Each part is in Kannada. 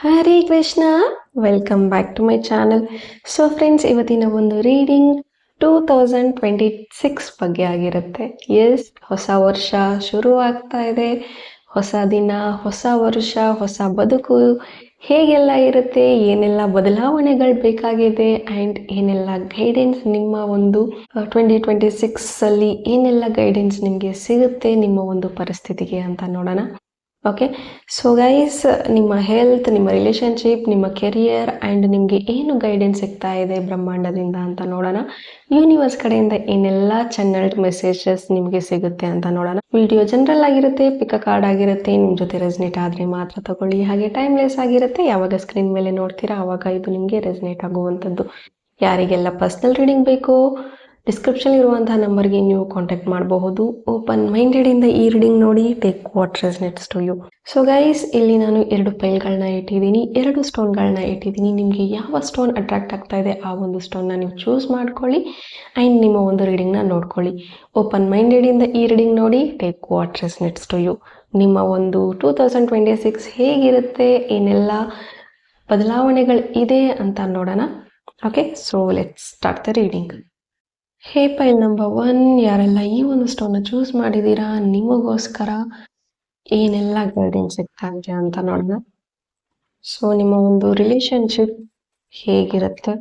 Hare Krishna, welcome back to my channel. So friends, ಇವತ್ತಿನ ಒಂದು ರೀಡಿಂಗ್ 2026 ಬಗ್ಗೆ ಆಗಿರುತ್ತೆ. ಎಸ್, ಹೊಸ ವರ್ಷ ಶುರು ಆಗ್ತಾ ಇದೆ. ಹೊಸ ದಿನ, ಹೊಸ ವರ್ಷ, ಹೊಸ ಬದುಕು ಹೇಗೆಲ್ಲ ಇರುತ್ತೆ, ಏನೆಲ್ಲ ಬದಲಾವಣೆಗಳು ಬೇಕಾಗಿದೆ ಆ್ಯಂಡ್ ಏನೆಲ್ಲ ಗೈಡೆನ್ಸ್ ನಿಮ್ಮ ಒಂದು 2026ಅಲ್ಲಿ ಏನೆಲ್ಲ ಗೈಡೆನ್ಸ್ ನಿಮಗೆ ಸಿಗುತ್ತೆ ನಿಮ್ಮ ಒಂದು ಪರಿಸ್ಥಿತಿಗೆ ಅಂತ ನೋಡೋಣ. ಓಕೆ, ಸೊ ಗೈಸ್, ನಿಮ್ಮ ಹೆಲ್ತ್, ನಿಮ್ಮ ರಿಲೇಶನ್ಶಿಪ್, ನಿಮ್ಮ ಕೆರಿಯರ್ ಆ್ಯಂಡ್ ನಿಮಗೆ ಏನು ಗೈಡೆನ್ಸ್ ಸಿಗ್ತಾ ಇದೆ ಬ್ರಹ್ಮಾಂಡದಿಂದ ಅಂತ ನೋಡೋಣ. ಯೂನಿವರ್ಸ್ ಕಡೆಯಿಂದ ಏನೆಲ್ಲ ಚಾನಲ್ಡ್ ಮೆಸೇಜಸ್ ನಿಮಗೆ ಸಿಗುತ್ತೆ ಅಂತ ನೋಡೋಣ. ವಿಡಿಯೋ ಜನರಲ್ ಆಗಿರುತ್ತೆ, ಪಿಕ್ ಕಾರ್ಡ್ ಆಗಿರುತ್ತೆ, ನಿಮ್ಮ ಜೊತೆ ರೆಸ್ನೇಟ್ ಆದರೆ ಮಾತ್ರ ತಗೊಳ್ಳಿ. ಹಾಗೆ ಟೈಮ್ಲೆಸ್ ಆಗಿರುತ್ತೆ, ಯಾವಾಗ ಸ್ಕ್ರೀನ್ ಮೇಲೆ ನೋಡ್ತೀರಾ ಆವಾಗ ಇದು ನಿಮಗೆ ರೆಸ್ನೇಟ್ ಆಗುವಂಥದ್ದು. ಯಾರಿಗೆಲ್ಲ ಪರ್ಸ್ನಲ್ ರೀಡಿಂಗ್ ಬೇಕು, ಡಿಸ್ಕ್ರಿಪ್ಷನ್ ಇರುವಂತಹ ನಂಬರ್ಗೆ ನೀವು ಕಾಂಟ್ಯಾಕ್ಟ್ ಮಾಡಬಹುದು. ಓಪನ್ ಮೈಂಡೆಡ್ ಇಂದ ಈ ರೀಡಿಂಗ್ ನೋಡಿ, take what resonates to you. So guys, ಇಲ್ಲಿ ನಾನು 2 ಪೈಲ್ಗಳನ್ನ ಇಟ್ಟಿದ್ದೀನಿ, 2 ಸ್ಟೋನ್ಗಳನ್ನ ಇಟ್ಟಿದ್ದೀನಿ. ನಿಮಗೆ ಯಾವ ಸ್ಟೋನ್ ಅಟ್ರಾಕ್ಟ್ ಆಗ್ತಾ ಇದೆ ಆ ಒಂದು ಸ್ಟೋನ್ನ ನೀವು ಚೂಸ್ ಮಾಡ್ಕೊಳ್ಳಿ ಆ್ಯಂಡ್ ನಿಮ್ಮ ಒಂದು ರೀಡಿಂಗ್ನ ನೋಡ್ಕೊಳ್ಳಿ. ಓಪನ್ ಮೈಂಡೆಡ್ ಇಂದ ಈ ರೀಡಿಂಗ್ ನೋಡಿ, take what resonates to you. ನಿಮ್ಮ ಒಂದು 2026 ಹೇಗಿರುತ್ತೆ, ಏನೆಲ್ಲ ಬದಲಾವಣೆಗಳು ಇದೆ ಅಂತ ನೋಡೋಣ. Okay, so let's start the reading. Hey pile number 1, ಯಾರೆಲ್ಲ ಈ ಒಂದು ಸ್ಟೋನ್ನ ಚೂಸ್ ಮಾಡಿದ್ದೀರಾ, ನಿಮಗೋಸ್ಕರ ಏನೆಲ್ಲ ಗೈಡೆನ್ಸ್ ಸಿಗ್ತಾ ಇದೆ ಅಂತ ನೋಡೋಣ. ಸೊ ನಿಮ್ಮ ಒಂದು ರಿಲೇಶನ್ಶಿಪ್ ಹೇಗಿರುತ್ತೆ,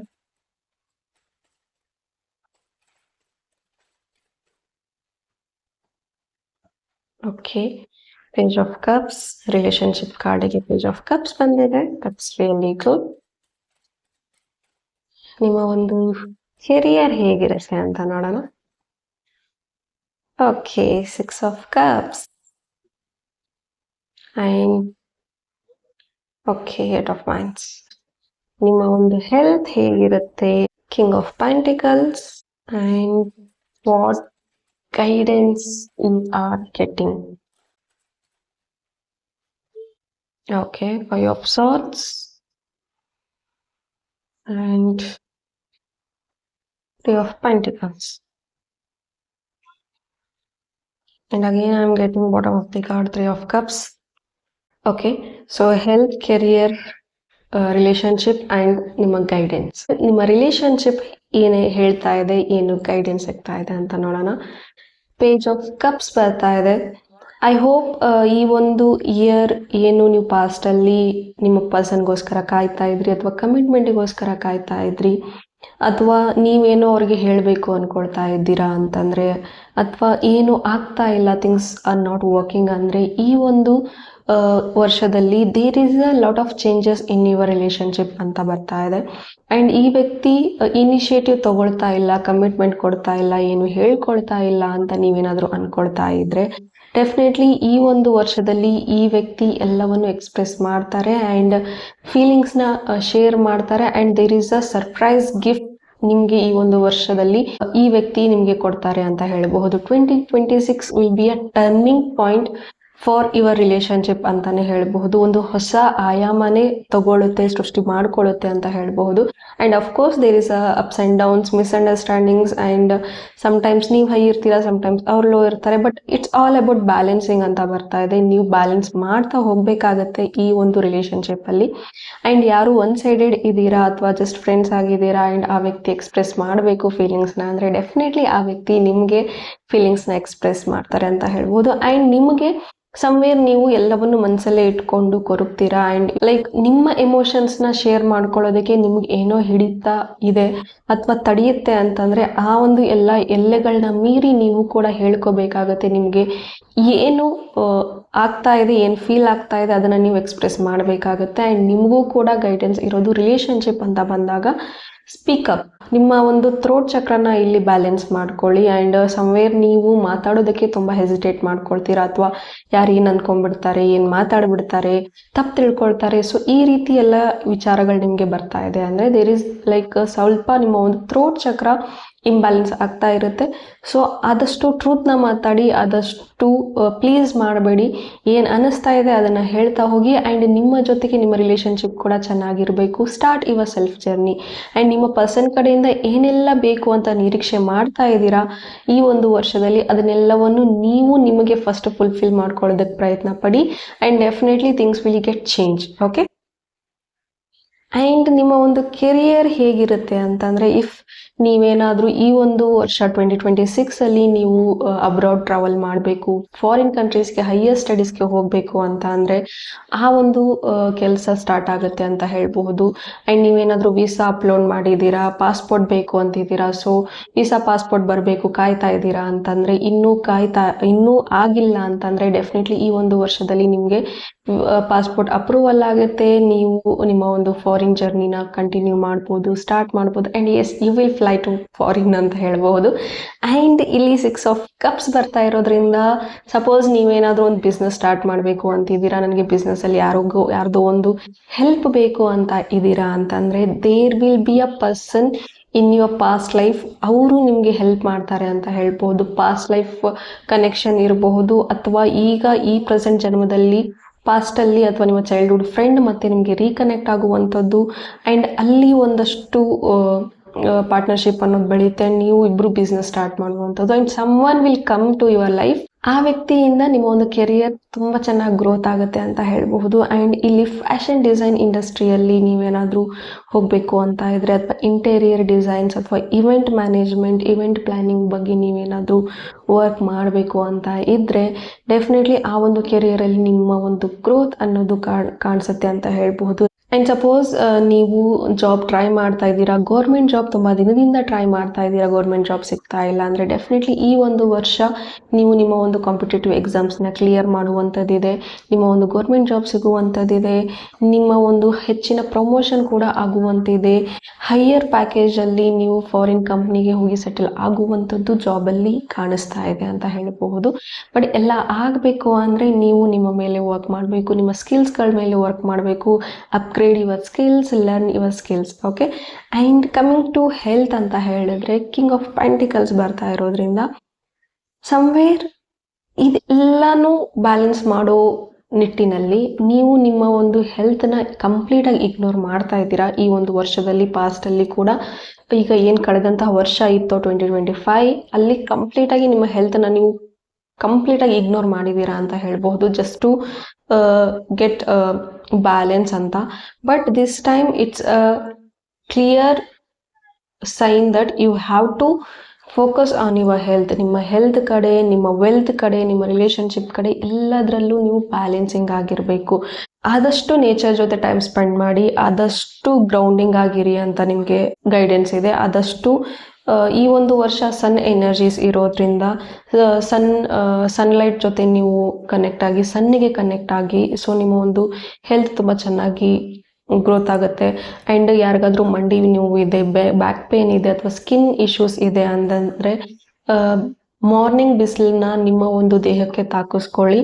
okay. Page of cups, relationship ಕಾರ್ಡಿಗೆ ಪೇಜ್ ಆಫ್ ಕಪ್ಸ್ ಬಂದಿದೆ. That's really good. ನಿಮ್ಮ ಒಂದು ಕೆರಿಯರ್ ಹೇಗಿರುತ್ತೆ ಅಂತ ನೋಡೋಣ. Okay, 6 of cups and okay, 8 of wines. ನಿಮ್ಮ ಒಂದು ಹೆಲ್ತ್ ಹೇಗಿರುತ್ತೆ, king of pentacles and what guidance you are getting. Okay, 5 of swords and 3 of pentacles. And again I am getting bottom of the card 3 of cups. Okay, so health, career, relationship and ನಿಮ್ಮ ಗೈಡೆನ್ಸ್. ನಿಮ್ಮ ರಿಲೇಶನ್ಶಿಪ್ ಏನೇ ಹೇಳ್ತಾ ಇದೆ, ಏನು ಗೈಡೆನ್ಸ್ ಸಿಗ್ತಾ ಇದೆ ಅಂತ ನೋಡೋಣ. ಪೇಜ್ ಆಫ್ ಕಪ್ಸ್ ಬರ್ತಾ ಇದೆ. ಐ ಹೋಪ್ ಈ ಒಂದು ಇಯರ್ ಏನು ನೀವು ಪಾಸ್ಟಲ್ಲಿ ನಿಮ್ಮ ಪರ್ಸನ್ಗೋಸ್ಕರ ಕಾಯ್ತಾ ಇದ್ರಿ ಅಥವಾ ಕಮಿಟ್ಮೆಂಟಿಗೋಸ್ಕರ ಕಾಯ್ತಾ ಇದ್ರಿ ಅಥವಾ ನೀವೇನೋ ಅವ್ರಿಗೆ ಹೇಳಬೇಕು ಅಂದ್ಕೊಳ್ತಾ ಇದ್ದೀರಾ ಅಂತಂದರೆ, ಅಥವಾ ಏನು ಆಗ್ತಾ ಇಲ್ಲ, ಥಿಂಗ್ಸ್ ಆರ್ ನಾಟ್ ವರ್ಕಿಂಗ್ ಅಂದರೆ, ಈ ಒಂದು ವರ್ಷದಲ್ಲಿ there is a lot of changes in your relationship ಅಂತ ಬರ್ತಾ ಇದೆ. ಆ್ಯಂಡ್ ಈ ವ್ಯಕ್ತಿ ಇನಿಷಿಯೇಟಿವ್ ತಗೊಳ್ತಾ ಇಲ್ಲ, ಕಮಿಟ್ಮೆಂಟ್ ಕೊಡ್ತಾ ಇಲ್ಲ, ಏನು ಹೇಳ್ಕೊಳ್ತಾ ಇಲ್ಲ ಅಂತ ನೀವೇನಾದರೂ ಅಂದ್ಕೊಳ್ತಾ ಇದ್ದರೆ, ಡೆಫಿನೆಟ್ಲಿ ಈ ಒಂದು ವರ್ಷದಲ್ಲಿ ಈ ವ್ಯಕ್ತಿ ಎಲ್ಲವನ್ನು ಎಕ್ಸ್ಪ್ರೆಸ್ ಮಾಡ್ತಾರೆ ಆ್ಯಂಡ್ ಫೀಲಿಂಗ್ಸ್ನ ಶೇರ್ ಮಾಡ್ತಾರೆ. And there is a surprise gift ನಿಮಗೆ ಈ ಒಂದು ವರ್ಷದಲ್ಲಿ ಈ ವ್ಯಕ್ತಿ ನಿಮಗೆ ಕೊಡ್ತಾರೆ ಅಂತ ಹೇಳಬಹುದು. 2026 will be a turning point for your relationship ಅಂತಾನೆ ಹೇಳಬಹುದು. ಒಂದು ಹೊಸ ಆಯಾಮನೇ ತಗೊಳ್ಳುತ್ತೆ, ಸೃಷ್ಟಿ ಮಾಡ್ಕೊಳ್ಳುತ್ತೆ ಅಂತ ಹೇಳಬಹುದು. And of course there is ups and downs, misunderstandings and sometimes ನೀವು ಹೈ ಇರ್ತೀರಾ, ಸಮ್ಟೈಮ್ಸ್ ಅವ್ರು ಲೋ ಇರ್ತಾರೆ. But it's all about balancing ಅಂತ ಬರ್ತಾ ಇದೆ. ನೀವು ಬ್ಯಾಲೆನ್ಸ್ ಮಾಡ್ತಾ ಹೋಗಬೇಕಾಗತ್ತೆ ಈ ಒಂದು ರಿಲೇಶನ್ಶಿಪ್ಪಲ್ಲಿ. ಆ್ಯಂಡ್ ಯಾರು ಒನ್ ಸೈಡೆಡ್ ಇದ್ದೀರಾ ಅಥವಾ ಜಸ್ಟ್ ಫ್ರೆಂಡ್ಸ್ ಆಗಿದ್ದೀರಾ ಆ್ಯಂಡ್ ಆ ವ್ಯಕ್ತಿ ಎಕ್ಸ್ಪ್ರೆಸ್ ಮಾಡಬೇಕು ಫೀಲಿಂಗ್ಸ್ನ ಅಂದರೆ, ಡೆಫಿನೆಟ್ಲಿ ಆ ವ್ಯಕ್ತಿ ನಿಮಗೆ ಫೀಲಿಂಗ್ಸ್ನ ಎಕ್ಸ್ಪ್ರೆಸ್ ಮಾಡ್ತಾರೆ ಅಂತ ಹೇಳ್ಬೋದು. ಆ್ಯಂಡ್ ನಿಮಗೆ ಸಮ್ವೇರ್ ನೀವು ಎಲ್ಲವನ್ನು ಮನಸ್ಸಲ್ಲೇ ಇಟ್ಕೊಂಡು ಕೊರಗ್ತೀರಾ ಆ್ಯಂಡ್ ಲೈಕ್ ನಿಮ್ಮ ಎಮೋಷನ್ಸ್ನ ಶೇರ್ ಮಾಡ್ಕೊಳ್ಳೋದಕ್ಕೆ ನಿಮ್ಗೆ ಏನೋ ಹಿಡಿತಾ ಇದೆ ಅಥವಾ ತಡೆಯುತ್ತೆ ಅಂತಂದರೆ, ಆ ಒಂದು ಎಲ್ಲ ಎಲ್ಲೆಗಳನ್ನ ಮೀರಿ ನೀವು ಕೂಡ ಹೇಳ್ಕೋಬೇಕಾಗತ್ತೆ. ನಿಮಗೆ ಏನು ಆಗ್ತಾ ಇದೆ, ಏನು ಫೀಲ್ ಆಗ್ತಾ ಇದೆ ಅದನ್ನು ನೀವು ಎಕ್ಸ್ಪ್ರೆಸ್ ಮಾಡಬೇಕಾಗತ್ತೆ. ಆ್ಯಂಡ್ ನಿಮಗೂ ಕೂಡ ಗೈಡೆನ್ಸ್ ಇರೋದು ರಿಲೇಶನ್ಶಿಪ್ ಅಂತ ಬಂದಾಗ ಸ್ಪೀಕಪ್, ನಿಮ್ಮ ಒಂದು ಥ್ರೋಟ್ ಚಕ್ರನ ಇಲ್ಲಿ ಬ್ಯಾಲೆನ್ಸ್ ಮಾಡ್ಕೊಳ್ಳಿ. ಆ್ಯಂಡ್ ಸಮ್ವೇರ್ ನೀವು ಮಾತಾಡೋದಕ್ಕೆ ತುಂಬ ಹೆಸಿಟೇಟ್ ಮಾಡ್ಕೊಳ್ತೀರಾ ಅಥವಾ ಯಾರು ಏನು ಅಂದ್ಕೊಂಡ್ಬಿಡ್ತಾರೆ, ಏನು ಮಾತಾಡ್ಬಿಡ್ತಾರೆ, ತಪ್ಪು ತಿಳ್ಕೊಳ್ತಾರೆ. ಸೊ ಈ ರೀತಿ ಎಲ್ಲ ವಿಚಾರಗಳು ನಿಮಗೆ ಬರ್ತಾ ಇದೆ ಅಂದರೆ ದೇರ್ ಈಸ್ ಲೈಕ್ ಸ್ವಲ್ಪ ನಿಮ್ಮ ಒಂದು ಥ್ರೋಟ್ ಚಕ್ರ ಇಂಬ್ಯಾಲೆನ್ಸ್ ಆಗ್ತಾ ಇರುತ್ತೆ. ಸೊ ಆದಷ್ಟು ಟ್ರೂತ್ನ ಮಾತಾಡಿ, ಆದಷ್ಟು ಪ್ಲೀಸ್ ಮಾಡಬೇಡಿ. ಏನು ಅನ್ನಿಸ್ತಾ ಇದೆ ಅದನ್ನು ಹೇಳ್ತಾ ಹೋಗಿ. ಆ್ಯಂಡ್ ನಿಮ್ಮ ಜೊತೆಗೆ ನಿಮ್ಮ ರಿಲೇಶನ್ಶಿಪ್ ಕೂಡ ಚೆನ್ನಾಗಿರಬೇಕು. Start your self journey. And ನಿಮ್ಮ ಪರ್ಸನ್ ಕಡೆಯಿಂದ ಏನೆಲ್ಲ ಬೇಕು ಅಂತ ನಿರೀಕ್ಷೆ ಮಾಡ್ತಾ ಇದ್ದೀರಾ ಈ ಒಂದು ವರ್ಷದಲ್ಲಿ, ಅದನ್ನೆಲ್ಲವನ್ನು ನೀವು ನಿಮಗೆ ಫಸ್ಟ್ ಫುಲ್ಫಿಲ್ ಮಾಡ್ಕೊಳ್ಳೋದಕ್ಕೆ ಪ್ರಯತ್ನ ಪಡಿ. And definitely things will get change. Okay, and ನಿಮ್ಮ ಒಂದು ಕೆರಿಯರ್ ಹೇಗಿರುತ್ತೆ ಅಂತಂದರೆ, ಇಫ್ ನೀವೇನಾದರೂ ಈ ಒಂದು ವರ್ಷ 2026ಅಲ್ಲಿ ನೀವು ಅಬ್ರಾಡ್ ಟ್ರಾವೆಲ್ ಮಾಡಬೇಕು, ಫಾರಿನ್ ಕಂಟ್ರೀಸ್ಗೆ ಹೈಯರ್ ಸ್ಟಡೀಸ್ಗೆ ಹೋಗಬೇಕು ಅಂತ ಅಂದರೆ ಆ ಒಂದು ಕೆಲಸ ಸ್ಟಾರ್ಟ್ ಆಗುತ್ತೆ ಅಂತ ಹೇಳಬಹುದು. ಆ್ಯಂಡ್ ನೀವೇನಾದರೂ ವೀಸಾ ಅಪ್ಲೋಡ್ ಮಾಡಿದ್ದೀರಾ, ಪಾಸ್ಪೋರ್ಟ್ ಬೇಕು ಅಂತಿದ್ದೀರಾ, ಸೊ ವೀಸಾ ಪಾಸ್ಪೋರ್ಟ್ ಬರಬೇಕು ಕಾಯ್ತಾ ಇದ್ದೀರಾ ಅಂತಂದರೆ, ಇನ್ನೂ ಆಗಿಲ್ಲ ಅಂತಂದರೆ ಡೆಫಿನೆಟ್ಲಿ ಈ ಒಂದು ವರ್ಷದಲ್ಲಿ ನಿಮಗೆ ಪಾಸ್ಪೋರ್ಟ್ ಅಪ್ರೂವಲ್ ಆಗುತ್ತೆ. ನೀವು ನಿಮ್ಮ ಒಂದು ಫಾರಿನ್ ಜರ್ನಿನ ಕಂಟಿನ್ಯೂ ಮಾಡ್ಬೋದು, ಸ್ಟಾರ್ಟ್ ಮಾಡ್ಬೋದು. And yes, you will fly to foreign ಅಂತ ಹೇಳ್ಬೋದು. ಆ್ಯಂಡ್ ಇಲ್ಲಿ 6 ಆಫ್ ಕಪ್ಸ್ ಬರ್ತಾ ಇರೋದ್ರಿಂದ, ಸಪೋಸ್ ನೀವೇನಾದರೂ ಒಂದು ಬಿಸ್ನೆಸ್ ಸ್ಟಾರ್ಟ್ ಮಾಡಬೇಕು ಅಂತಿದ್ದೀರಾ, ನನಗೆ ಬಿಸ್ನೆಸ್ಸಲ್ಲಿ ಯಾರ್ದೋ ಒಂದು ಹೆಲ್ಪ್ ಬೇಕು ಅಂತ ಇದ್ದೀರಾ ಅಂತಂದರೆ, there will be a person in your past life, ಅವರು ನಿಮಗೆ ಹೆಲ್ಪ್ ಮಾಡ್ತಾರೆ ಅಂತ ಹೇಳ್ಬೋದು. ಪಾಸ್ಟ್ ಲೈಫ್ ಕನೆಕ್ಷನ್ ಇರಬಹುದು, ಅಥವಾ ಈಗ ಈ ಪ್ರೆಸೆಂಟ್ ಜನ್ಮದಲ್ಲಿ ಪಾಸ್ಟಲ್ಲಿ ಅಥವಾ ನಿಮ್ಮ ಚೈಲ್ಡ್ಹುಡ್ ಫ್ರೆಂಡ್ ಮತ್ತೆ ನಿಮಗೆ ರೀಕನೆಕ್ಟ್ ಆಗುವಂಥದ್ದು. ಆ್ಯಂಡ್ ಅಲ್ಲಿ ಒಂದಷ್ಟು ಪಾರ್ಟ್ನರ್ಶಿಪ್ ಅನ್ನೋದು ಬೆಳೆಯುತ್ತೆ. ನೀವು ಇಬ್ಬರು ಬಿಸ್ನೆಸ್ ಸ್ಟಾರ್ಟ್ ಮಾಡುವಂಥದ್ದು. And someone will come to your life. ಆ ವ್ಯಕ್ತಿಯಿಂದ ನಿಮ್ಮ ಒಂದು ಕೆರಿಯರ್ ತುಂಬ ಚೆನ್ನಾಗಿ ಗ್ರೋತ್ ಆಗುತ್ತೆ ಅಂತ ಹೇಳಬಹುದು. ಆ್ಯಂಡ್ ಇಲ್ಲಿ ಫ್ಯಾಷನ್ ಡಿಸೈನ್ ಇಂಡಸ್ಟ್ರಿಯಲ್ಲಿ ನೀವೇನಾದರೂ ಹೋಗಬೇಕು ಅಂತ ಇದ್ದರೆ, ಅಥವಾ ಇಂಟೀರಿಯರ್ ಡಿಸೈನ್ಸ್ ಅಥವಾ ಇವೆಂಟ್ ಮ್ಯಾನೇಜ್ಮೆಂಟ್, ಇವೆಂಟ್ ಪ್ಲ್ಯಾನಿಂಗ್ ಬಗ್ಗೆ ನೀವೇನಾದರೂ ವರ್ಕ್ ಮಾಡಬೇಕು ಅಂತ ಇದ್ದರೆ, ಡೆಫಿನೆಟ್ಲಿ ಆ ಒಂದು ಕೆರಿಯರಲ್ಲಿ ನಿಮ್ಮ ಒಂದು ಗ್ರೋತ್ ಅನ್ನೋದು ಕಾಣಿಸುತ್ತೆ ಅಂತ ಹೇಳಬಹುದು. ಆ್ಯಂಡ್ ಸಪೋಸ್ ನೀವು ಜಾಬ್ ಟ್ರೈ ಮಾಡ್ತಾ ಇದ್ದೀರಾ, ಗೌರ್ಮೆಂಟ್ ಜಾಬ್ ತುಂಬ ದಿನದಿಂದ ಟ್ರೈ ಮಾಡ್ತಾ ಇದ್ದೀರಾ, ಗೌರ್ಮೆಂಟ್ ಜಾಬ್ ಸಿಗ್ತಾ ಇಲ್ಲ ಅಂದರೆ, ಡೆಫಿನೆಟ್ಲಿ ಈ ಒಂದು ವರ್ಷ ನೀವು ನಿಮ್ಮ ಒಂದು ಕಾಂಪಿಟೇಟಿವ್ ಎಕ್ಸಾಮ್ಸ್ನ ಕ್ಲಿಯರ್ ಮಾಡುವಂಥದ್ದಿದೆ, ನಿಮ್ಮ ಒಂದು ಗೌರ್ಮೆಂಟ್ ಜಾಬ್ ಸಿಗುವಂಥದ್ದಿದೆ, ನಿಮ್ಮ ಒಂದು ಹೆಚ್ಚಿನ ಪ್ರಮೋಷನ್ ಕೂಡ ಆಗುವಂತಿದೆ, ಹೈಯರ್ ಪ್ಯಾಕೇಜಲ್ಲಿ ನೀವು ಫಾರಿನ್ ಕಂಪ್ನಿಗೆ ಹೋಗಿ ಸೆಟಲ್ ಆಗುವಂಥದ್ದು ಜಾಬಲ್ಲಿ ಕಾಣಿಸ್ತಾ ಇದೆ ಅಂತ ಹೇಳಬಹುದು. ಬಟ್ ಎಲ್ಲ ಆಗಬೇಕು ಅಂದರೆ ನೀವು ನಿಮ್ಮ ಮೇಲೆ ವರ್ಕ್ ಮಾಡಬೇಕು, ನಿಮ್ಮ ಸ್ಕಿಲ್ಸ್ಗಳ ಮೇಲೆ ವರ್ಕ್ ಮಾಡಬೇಕು, upgrade your skills, learn your skills. Okay. And coming to health ಅಂತ ಹೇಳಿದ್ರೆ, ಕಿಂಗ್ ಆಫ್ ಪೆಂಟಿಕಲ್ಸ್ ಬರ್ತಾ ಇರೋದ್ರಿಂದ ಸಮ್ವೇರ್ ಇದೆಲ್ಲನೂ ಬ್ಯಾಲೆನ್ಸ್ ಮಾಡೋ ನಿಟ್ಟಿನಲ್ಲಿ ನೀವು ನಿಮ್ಮ ಒಂದು ಹೆಲ್ತ್ನ ಕಂಪ್ಲೀಟಾಗಿ ಇಗ್ನೋರ್ ಮಾಡ್ತಾ ಇದ್ದೀರಾ ಈ ಒಂದು ವರ್ಷದಲ್ಲಿ. ಪಾಸ್ಟಲ್ಲಿ ಕೂಡ ಈಗ ಏನು ಕಳೆದಂತಹ ವರ್ಷ ಇತ್ತು 2025, ಅಲ್ಲಿ ಕಂಪ್ಲೀಟಾಗಿ ನಿಮ್ಮ ಹೆಲ್ತನ್ನ ನೀವು ಕಂಪ್ಲೀಟಾಗಿ ಇಗ್ನೋರ್ ಮಾಡಿದ್ದೀರಾ ಅಂತ ಹೇಳ್ಬಹುದು, ಜಸ್ಟ್ ಟು ಗೆಟ್ ಬ್ಯಾಲೆನ್ಸ್ ಅಂತ. But this time it's a clear sign that you have to focus on your health. ನಿಮ್ಮ ಹೆಲ್ತ್ ಕಡೆ, ನಿಮ್ಮ ವೆಲ್ತ್ ಕಡೆ, ನಿಮ್ಮ ರಿಲೇಷನ್ಶಿಪ್ ಕಡೆ ಎಲ್ಲದರಲ್ಲೂ ನೀವು ಬ್ಯಾಲೆನ್ಸಿಂಗ್ ಆಗಿರಬೇಕು. ಆದಷ್ಟು ನೇಚರ್ ಜೊತೆ ಟೈಮ್ ಸ್ಪೆಂಡ್ ಮಾಡಿ, ಆದಷ್ಟು ಗ್ರೌಂಡಿಂಗ್ ಆಗಿರಿ ಅಂತ ನಿಮಗೆ ಗೈಡೆನ್ಸ್ ಇದೆ. ಆದಷ್ಟು ಈ ಒಂದು ವರ್ಷ ಸನ್ ಎನರ್ಜೀಸ್ ಇರೋದ್ರಿಂದ ಸನ್ಲೈಟ್ ಜೊತೆ ನೀವು ಕನೆಕ್ಟ್ ಆಗಿ, ಸನ್ನಿಗೆ ಕನೆಕ್ಟ್ ಆಗಿ, ಸೊ ನಿಮ್ಮ ಒಂದು ಹೆಲ್ತ್ ತುಂಬ ಚೆನ್ನಾಗಿ ಗ್ರೋತ್ ಆಗುತ್ತೆ. ಆ್ಯಂಡ್ ಯಾರಿಗಾದ್ರೂ ಮಂಡಿ ನೋವು ಇದೆ, ಬ್ಯಾಕ್ ಪೇನ್ ಇದೆ, ಅಥವಾ ಸ್ಕಿನ್ ಇಶ್ಯೂಸ್ ಇದೆ ಅಂತಂದರೆ ಮಾರ್ನಿಂಗ್ ಬಿಸಿಲನ್ನ ನಿಮ್ಮ ಒಂದು ದೇಹಕ್ಕೆ ತಾಕಿಸ್ಕೊಳ್ಳಿ.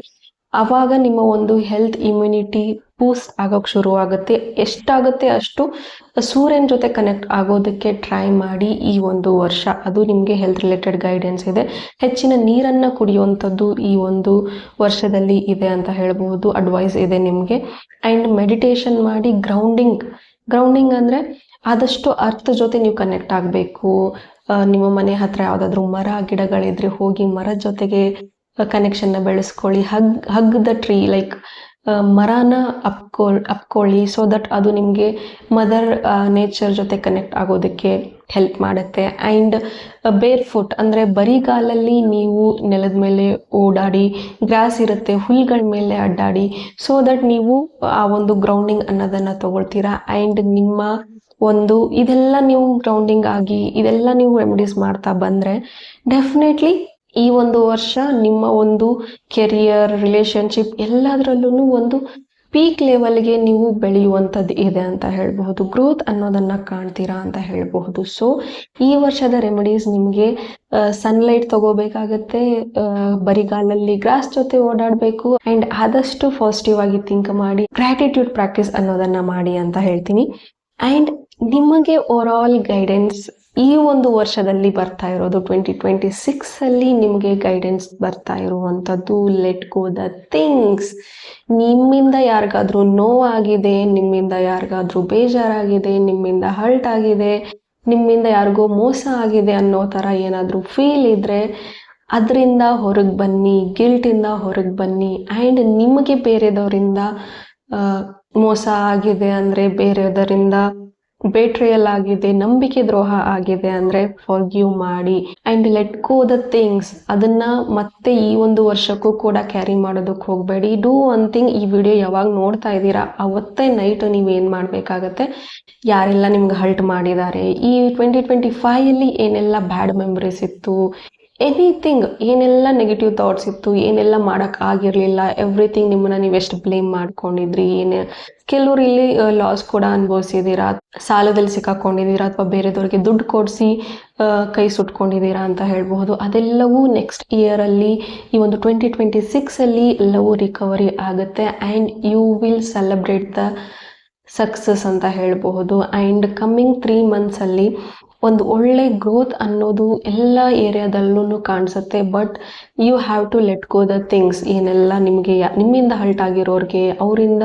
ಆವಾಗ ನಿಮ್ಮ ಒಂದು ಹೆಲ್ತ್ ಇಮ್ಯುನಿಟಿ ಬೂಸ್ಟ್ ಆಗೋಕ್ಕೆ ಶುರು ಆಗುತ್ತೆ. ಎಷ್ಟಾಗುತ್ತೆ ಅಷ್ಟು ಸೂರ್ಯನ ಜೊತೆ ಕನೆಕ್ಟ್ ಆಗೋದಕ್ಕೆ ಟ್ರೈ ಮಾಡಿ ಈ ಒಂದು ವರ್ಷ. ಅದು ನಿಮಗೆ ಹೆಲ್ತ್ ರಿಲೇಟೆಡ್ ಗೈಡೆನ್ಸ್ ಇದೆ. ಹೆಚ್ಚಿನ ನೀರನ್ನು ಕುಡಿಯುವಂಥದ್ದು ಈ ಒಂದು ವರ್ಷದಲ್ಲಿ ಇದೆ ಅಂತ ಹೇಳ್ಬೋದು, ಅಡ್ವೈಸ್ ಇದೆ ನಿಮಗೆ. ಆ್ಯಂಡ್ ಮೆಡಿಟೇಷನ್ ಮಾಡಿ, ಗ್ರೌಂಡಿಂಗ್ ಅಂದರೆ ಆದಷ್ಟು ಅರ್ಥ ಜೊತೆ ನೀವು ಕನೆಕ್ಟ್ ಆಗಬೇಕು. ನಿಮ್ಮ ಮನೆ ಹತ್ರ ಯಾವುದಾದ್ರೂ ಮರ ಗಿಡಗಳಿದ್ರೆ ಹೋಗಿ ಮರದ ಜೊತೆಗೆ ಕನೆಕ್ಷನ್ನ ಬೆಳೆಸ್ಕೊಳ್ಳಿ. ಹಗ್ ದ ಟ್ರೀ, ಲೈಕ್ ಮರನ ಅಪ್ಕೊಳ್ಳಿ, ಸೊ ದಟ್ ಅದು ನಿಮಗೆ ಮದರ್ ನೇಚರ್ ಜೊತೆ ಕನೆಕ್ಟ್ ಆಗೋದಕ್ಕೆ ಹೆಲ್ಪ್ ಮಾಡುತ್ತೆ. ಆ್ಯಂಡ್ ಬೇರ್ ಫುಟ್ ಅಂದರೆ ಬರಿಗಾಲಲ್ಲಿ ನೀವು ನೆಲದ ಮೇಲೆ ಓಡಾಡಿ, ಗ್ರಾಸ್ ಇರುತ್ತೆ, ಹುಲ್ಗಳ ಮೇಲೆ ಅಡ್ಡಾಡಿ, ಸೊ ದಟ್ ನೀವು ಆ ಒಂದು ಗ್ರೌಂಡಿಂಗ್ ಅನ್ನೋದನ್ನು ತಗೊಳ್ತೀರಾ. ಆ್ಯಂಡ್ ನಿಮ್ಮ ಒಂದು ಇದೆಲ್ಲ ನೀವು ಗ್ರೌಂಡಿಂಗ್ ಆಗಿ, ಇದೆಲ್ಲ ನೀವು ರೆಮಿಡೀಸ್ ಮಾಡ್ತಾ ಬಂದರೆ ಡೆಫಿನೆಟ್ಲಿ ಈ ಒಂದು ವರ್ಷ ನಿಮ್ಮ ಒಂದು ಕೆರಿಯರ್, ರಿಲೇಷನ್ಶಿಪ್ ಎಲ್ಲದರಲ್ಲೂ ಒಂದು ಪೀಕ್ ಲೆವೆಲ್ಗೆ ನೀವು ಬೆಳೆಯುವಂಥದ್ದು ಇದೆ ಅಂತ ಹೇಳಬಹುದು. ಗ್ರೋತ್ ಅನ್ನೋದನ್ನು ಕಾಣ್ತೀರಾ ಅಂತ ಹೇಳಬಹುದು. ಸೊ ಈ ವರ್ಷದ ರೆಮಿಡೀಸ್ ನಿಮಗೆ ಸನ್ಲೈಟ್ ತಗೋಬೇಕಾಗತ್ತೆ, ಬರಿಗಾಲಲ್ಲಿ ಗ್ರಾಸ್ ಜೊತೆ ಓಡಾಡಬೇಕು, ಆ್ಯಂಡ್ ಆದಷ್ಟು ಪಾಸಿಟಿವ್ ಆಗಿ ಥಿಂಕ್ ಮಾಡಿ, ಗ್ರ್ಯಾಟಿಟ್ಯೂಡ್ ಪ್ರಾಕ್ಟೀಸ್ ಅನ್ನೋದನ್ನು ಮಾಡಿ ಅಂತ ಹೇಳ್ತೀನಿ. ಆ್ಯಂಡ್ ನಿಮಗೆ ಓವರಾಲ್ ಗೈಡೆನ್ಸ್ ಈ ಒಂದು ವರ್ಷದಲ್ಲಿ ಬರ್ತಾ ಇರೋದು 2026ಅಲ್ಲಿ ನಿಮಗೆ ಗೈಡೆನ್ಸ್ ಬರ್ತಾ ಇರುವಂಥದ್ದು, ಲೆಟ್ ಗೋ ದ ಥಿಂಗ್ಸ್. ನಿಮ್ಮಿಂದ ಯಾರಿಗಾದ್ರೂ ನೋವಾಗಿದೆ, ನಿಮ್ಮಿಂದ ಯಾರಿಗಾದ್ರೂ ಬೇಜಾರಾಗಿದೆ, ನಿಮ್ಮಿಂದ ಹರ್ಟ್ ಆಗಿದೆ, ನಿಮ್ಮಿಂದ ಯಾರಿಗೋ ಮೋಸ ಆಗಿದೆ ಅನ್ನೋ ಥರ ಏನಾದರೂ ಫೀಲ್ ಇದ್ದರೆ ಅದರಿಂದ ಹೊರಗೆ ಬನ್ನಿ, ಗಿಲ್ಟಿಂದ ಹೊರಗೆ ಬನ್ನಿ. ಆ್ಯಂಡ್ ನಿಮಗೆ ಬೇರೆದವರಿಂದ ಮೋಸ ಆಗಿದೆ ಅಂದರೆ, ಬೇರೆಯವರಿಂದ ಬೇಟ್ರಿಯಲ್ ಆಗಿದೆ, ನಂಬಿಕೆ ದ್ರೋಹ ಆಗಿದೆ ಅಂದರೆ ಫಾರ್ಗಿವ್ ಮಾಡಿ and let go the things. ಅದನ್ನ ಮತ್ತೆ ಈ ಒಂದು ವರ್ಷಕ್ಕೂ ಕೂಡ ಕ್ಯಾರಿ ಮಾಡೋದಕ್ಕೆ ಹೋಗಬೇಡಿ. Do one thing. ಈ ವಿಡಿಯೋ ಯಾವಾಗ ನೋಡ್ತಾ ಇದ್ದೀರಾ ಅವತ್ತೇ ನೈಟ್ ನೀವು ಏನು ಮಾಡಬೇಕಾಗತ್ತೆ, ಯಾರೆಲ್ಲ ನಿಮ್ಗೆ ಹರ್ಟ್ ಮಾಡಿದ್ದಾರೆ, ಈ 2025 ಏನೆಲ್ಲ ಬ್ಯಾಡ್ ಮೆಮರೀಸ್ ಇತ್ತು, ಎನಿಥಿಂಗ್, ಏನೆಲ್ಲ ನೆಗೆಟಿವ್ ಥಾಟ್ಸ್ ಇತ್ತು, ಏನೆಲ್ಲ ಮಾಡೋಕ್ಕಾಗಿರಲಿಲ್ಲ, ಎವ್ರಿಥಿಂಗ್, ನಿಮ್ಮನ್ನ ನೀವು ಎಷ್ಟು ಬ್ಲೇಮ್ ಮಾಡ್ಕೊಂಡಿದ್ರಿ, ಕೆಲವರು ಇಲ್ಲಿ ಲಾಸ್ ಕೂಡ ಅನುಭವಿಸಿದ್ದೀರಾ, ಸಾಲದಲ್ಲಿ ಸಿಕ್ಕಾಕೊಂಡಿದ್ದೀರಾ, ಅಥವಾ ಬೇರೆದವ್ರಿಗೆ ದುಡ್ಡು ಕೊಡಿಸಿ ಕೈ ಸುಟ್ಕೊಂಡಿದ್ದೀರಾ ಅಂತ ಹೇಳ್ಬಹುದು. ಅದೆಲ್ಲವೂ ನೆಕ್ಸ್ಟ್ ಇಯರಲ್ಲಿ, ಈ ಒಂದು 2026 ಎಲ್ಲವೂ ರಿಕವರಿ ಆಗುತ್ತೆ and you will celebrate the success ಅಂತ ಹೇಳಬಹುದು. ಆ್ಯಂಡ್ ಕಮ್ಮಿಂಗ್ 3 ಮಂತ್ಸಲ್ಲಿ ಒಂದು ಒಳ್ಳೆ ಗ್ರೋತ್ ಅನ್ನೋದು ಎಲ್ಲ ಏರಿಯಾದಲ್ಲೂ ಕಾಣಿಸುತ್ತೆ. But you have to let go the things. ಏನೆಲ್ಲ ನಿಮಗೆ ನಿಮ್ಮಿಂದ ಹರ್ಟ್ ಆಗಿರೋರಿಗೆ, ಅವರಿಂದ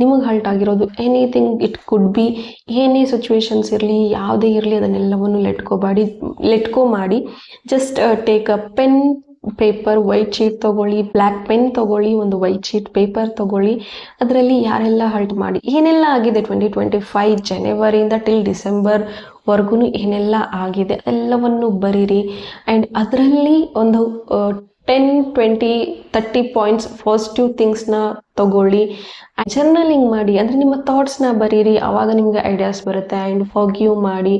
ನಿಮಗೆ ಹರ್ಟ್ ಆಗಿರೋದು, ಎನಿಥಿಂಗ್, ಇಟ್ ಕುಡ್ ಬಿ ಏನೇ ಸಿಚುವೇಶನ್ಸ್ ಇರಲಿ, ಯಾವುದೇ ಇರಲಿ, ಅದನ್ನೆಲ್ಲವನ್ನು ಲೆಟ್ ಗೋ ಮಾಡಿ just take a pen, paper, white sheet ತೊಗೊಳ್ಳಿ, ಬ್ಲ್ಯಾಕ್ ಪೆನ್ ತೊಗೊಳ್ಳಿ, ಒಂದು ವೈಟ್ ಶೀಟ್ ಪೇಪರ್ ತೊಗೊಳ್ಳಿ. ಅದರಲ್ಲಿ ಯಾರೆಲ್ಲ ಹರ್ಟ್ ಮಾಡಿ, ಏನೆಲ್ಲ ಆಗಿದೆ 2025 ಜನವರಿಯಿಂದ ಟಿಲ್ ಡಿಸೆಂಬರ್ವರೆಗೂ ಏನೆಲ್ಲ ಆಗಿದೆ ಎಲ್ಲವನ್ನು ಬರೀರಿ. ಆ್ಯಂಡ್ ಅದರಲ್ಲಿ ಒಂದು 10, 20, 30 ಪಾಯಿಂಟ್ಸ್ ಪಾಸಿಟಿವ್ ಥಿಂಗ್ಸ್ನ ತಗೊಳ್ಳಿ. ಜರ್ನಲಿಂಗ್ ಮಾಡಿ, ಅಂದರೆ ನಿಮ್ಮ ಥಾಟ್ಸ್ನ ಬರೀರಿ, ಆವಾಗ ನಿಮಗೆ ಐಡಿಯಾಸ್ ಬರುತ್ತೆ. ಆ್ಯಂಡ್ ಫಾರ್ಗಿವ್ ಮಾಡಿ,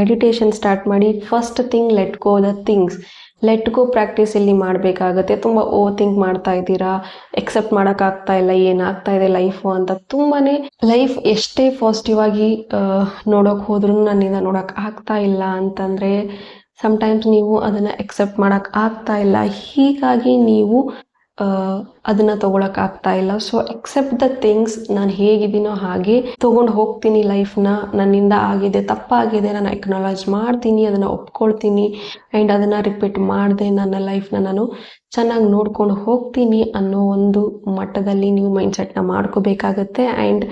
ಮೆಡಿಟೇಷನ್ ಸ್ಟಾರ್ಟ್ ಮಾಡಿ. First thing, let go the things. Let go practice ಇಲ್ಲಿ ಮಾಡಬೇಕಾಗತ್ತೆ. ತುಂಬ ಥಿಂಕ್ ಮಾಡ್ತಾ ಇದ್ದೀರಾ, ಎಕ್ಸೆಪ್ಟ್ ಮಾಡೋಕ್ಕಾಗ್ತಾ ಇಲ್ಲ ಏನಾಗ್ತಾ ಇದೆ ಲೈಫು ಅಂತ. ತುಂಬಾ ಲೈಫ್ ಎಷ್ಟೇ ಪಾಸಿಟಿವ್ ಆಗಿ ನೋಡೋಕೆ ಹೋದ್ರೂ ನನ್ನಿಂದ ನೋಡೋಕೆ ಆಗ್ತಾ ಇಲ್ಲ ಅಂತಂದರೆ, ಸಮ್ಟೈಮ್ಸ್ ನೀವು ಅದನ್ನು ಎಕ್ಸೆಪ್ಟ್ ಮಾಡೋಕೆ ಆಗ್ತಾ ಇಲ್ಲ, ಹೀಗಾಗಿ ನೀವು ಅದನ್ನು ತೊಗೊಳಕ್ಕಾಗ್ತಾ ಇಲ್ಲ. So accept the things. ನಾನು ಹೇಗಿದ್ದೀನೋ ಹಾಗೆ ತೊಗೊಂಡು ಹೋಗ್ತೀನಿ ಲೈಫ್ನ. ನನ್ನಿಂದ ಆಗಿದೆ, ತಪ್ಪಾಗಿದೆ, ನಾನು ಎಕ್ನಾಲಜ್ ಮಾಡ್ತೀನಿ, ಅದನ್ನು ಒಪ್ಕೊಳ್ತೀನಿ ಆ್ಯಂಡ್ ಅದನ್ನು ರಿಪೀಟ್ ಮಾಡದೆ ನನ್ನ ಲೈಫ್ನ ನಾನು ಚೆನ್ನಾಗಿ ನೋಡ್ಕೊಂಡು ಹೋಗ್ತೀನಿ ಅನ್ನೋ ಒಂದು ಮಟ್ಟದಲ್ಲಿ ನೀವು ಮೈಂಡ್ಸೆಟ್ನ ಮಾಡ್ಕೋಬೇಕಾಗತ್ತೆ. ಆ್ಯಂಡ್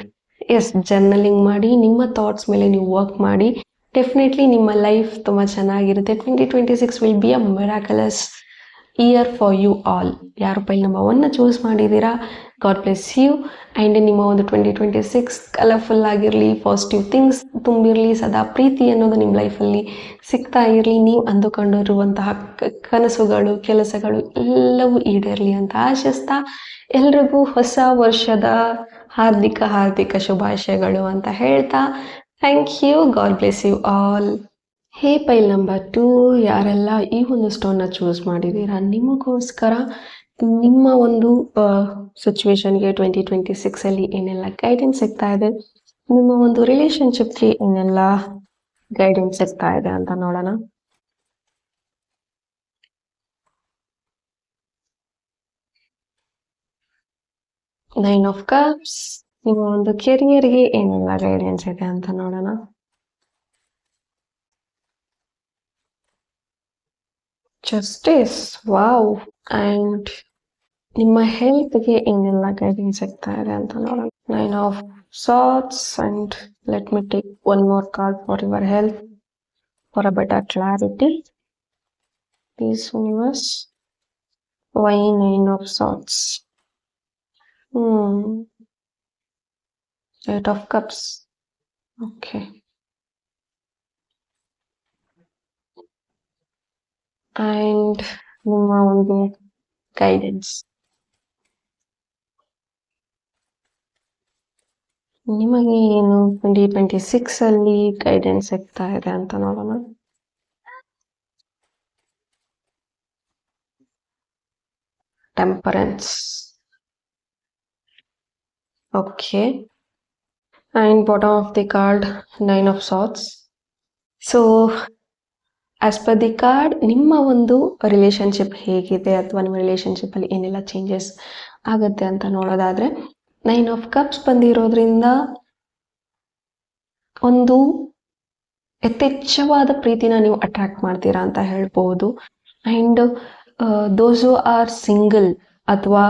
ಎಸ್, ಜರ್ನಲಿಂಗ್ ಮಾಡಿ, ನಿಮ್ಮ ಥಾಟ್ಸ್ ಮೇಲೆ ನೀವು ವರ್ಕ್ ಮಾಡಿ. ಡೆಫಿನೆಟ್ಲಿ ನಿಮ್ಮ ಲೈಫ್ ತುಂಬ ಚೆನ್ನಾಗಿರುತ್ತೆ. 2026 will be a miraculous year for you all. ಯಾರು ಪೈಲ್ ನಂಬರ್ 1ನ ಚೂಸ್ ಮಾಡಿದ್ದೀರಾ, ಗಾಡ್ ಬ್ಲೆಸ್ ಯು. ಆ್ಯಂಡ್ ನಿಮ್ಮ ಒಂದು 2026 ಕಲರ್ಫುಲ್ ಆಗಿರಲಿ, ಪಾಸಿಟಿವ್ ಥಿಂಗ್ಸ್ ತುಂಬಿರಲಿ, ಸದಾ ಪ್ರೀತಿ ಅನ್ನೋದು ನಿಮ್ಮ ಲೈಫಲ್ಲಿ ಸಿಗ್ತಾ ಇರಲಿ, ನೀವು ಅಂದುಕೊಂಡಿರುವಂತಹ ಕನಸುಗಳು, ಕೆಲಸಗಳು ಎಲ್ಲವೂ ಈಡೇರಲಿ ಅಂತ ಆಶಿಸ್ತಾ, ಎಲ್ರಿಗೂ ಹೊಸ ವರ್ಷದ ಹಾರ್ದಿಕ ಶುಭಾಶಯಗಳು ಅಂತ ಹೇಳ್ತಾ, thank you, God bless you all. Hey pile number 2, ಯಾರೆಲ್ಲ ಈ ಒಂದು ಸ್ಟೋನ್ನ ಚೂಸ್ ಮಾಡಿದ್ದೀರಾ, ನಿಮಗೋಸ್ಕರ ನಿಮ್ಮ ಒಂದು ಸಿಚುವೇಶನ್ಗೆ 2026 ಏನೆಲ್ಲ ಗೈಡೆನ್ಸ್ ಸಿಗ್ತಾ ಇದೆ, ನಿಮ್ಮ ಒಂದು ರಿಲೇಶನ್ಶಿಪ್ಗೆ ಏನೆಲ್ಲ ಗೈಡೆನ್ಸ್ ಸಿಗ್ತಾ ಇದೆ ಅಂತ ನೋಡೋಣ. Nine of cups. ನಿಮ್ಮ ಒಂದು ಕೆರಿಯರ್ಗೆ ಏನೆಲ್ಲ ಗೈಡೆನ್ಸ್ ಇದೆ ಅಂತ ನೋಡೋಣ. ಜಸ್ಟಿಸ್. ವಾವ್. ಆ್ಯಂಡ್ ನಿಮ್ಮ ಹೆಲ್ತ್ಗೆ ಏನೆಲ್ಲ ಗೈಡೆನ್ಸ್ ಸಿಗ್ತಾ ಇದೆ ಅಂತ ನೋಡೋಣ. Nine of swords. And let me take one more card for your health for a better clarity. Please universe. Why nine of swords? Eight of cups. Okay. And ನಿಮ್ಮ ಒಂದು ಗೈಡೆನ್ಸ್, ನಿಮಗೆ ಏನು 2026 ಗೈಡೆನ್ಸ್ ಸಿಗ್ತಾ ಇದೆ ಅಂತ ನೋಡೋಣ. Temperance. Okay. And bottom of the card, nine of ಸಾಟ್ಸ್. So as per the card, ನಿಮ್ಮ ಒಂದು ರಿಲೇಶನ್ಶಿಪ್ ಹೇಗಿದೆ ಅಥವಾ ನಿಮ್ಮ ರಿಲೇಶನ್ಶಿಪ್ಪಲ್ಲಿ ಏನೆಲ್ಲ ಚೇಂಜಸ್ ಆಗುತ್ತೆ ಅಂತ ನೋಡೋದಾದರೆ, ನೈನ್ ಆಫ್ ಕಪ್ಸ್ ಬಂದಿರೋದ್ರಿಂದ ಒಂದು ಯಥೇಚ್ಛವಾದ ಪ್ರೀತಿನ ನೀವು ಅಟ್ರಾಕ್ಟ್ ಮಾಡ್ತೀರಾ ಅಂತ ಹೇಳ್ಬೋದು. And those who are single ಅಥವಾ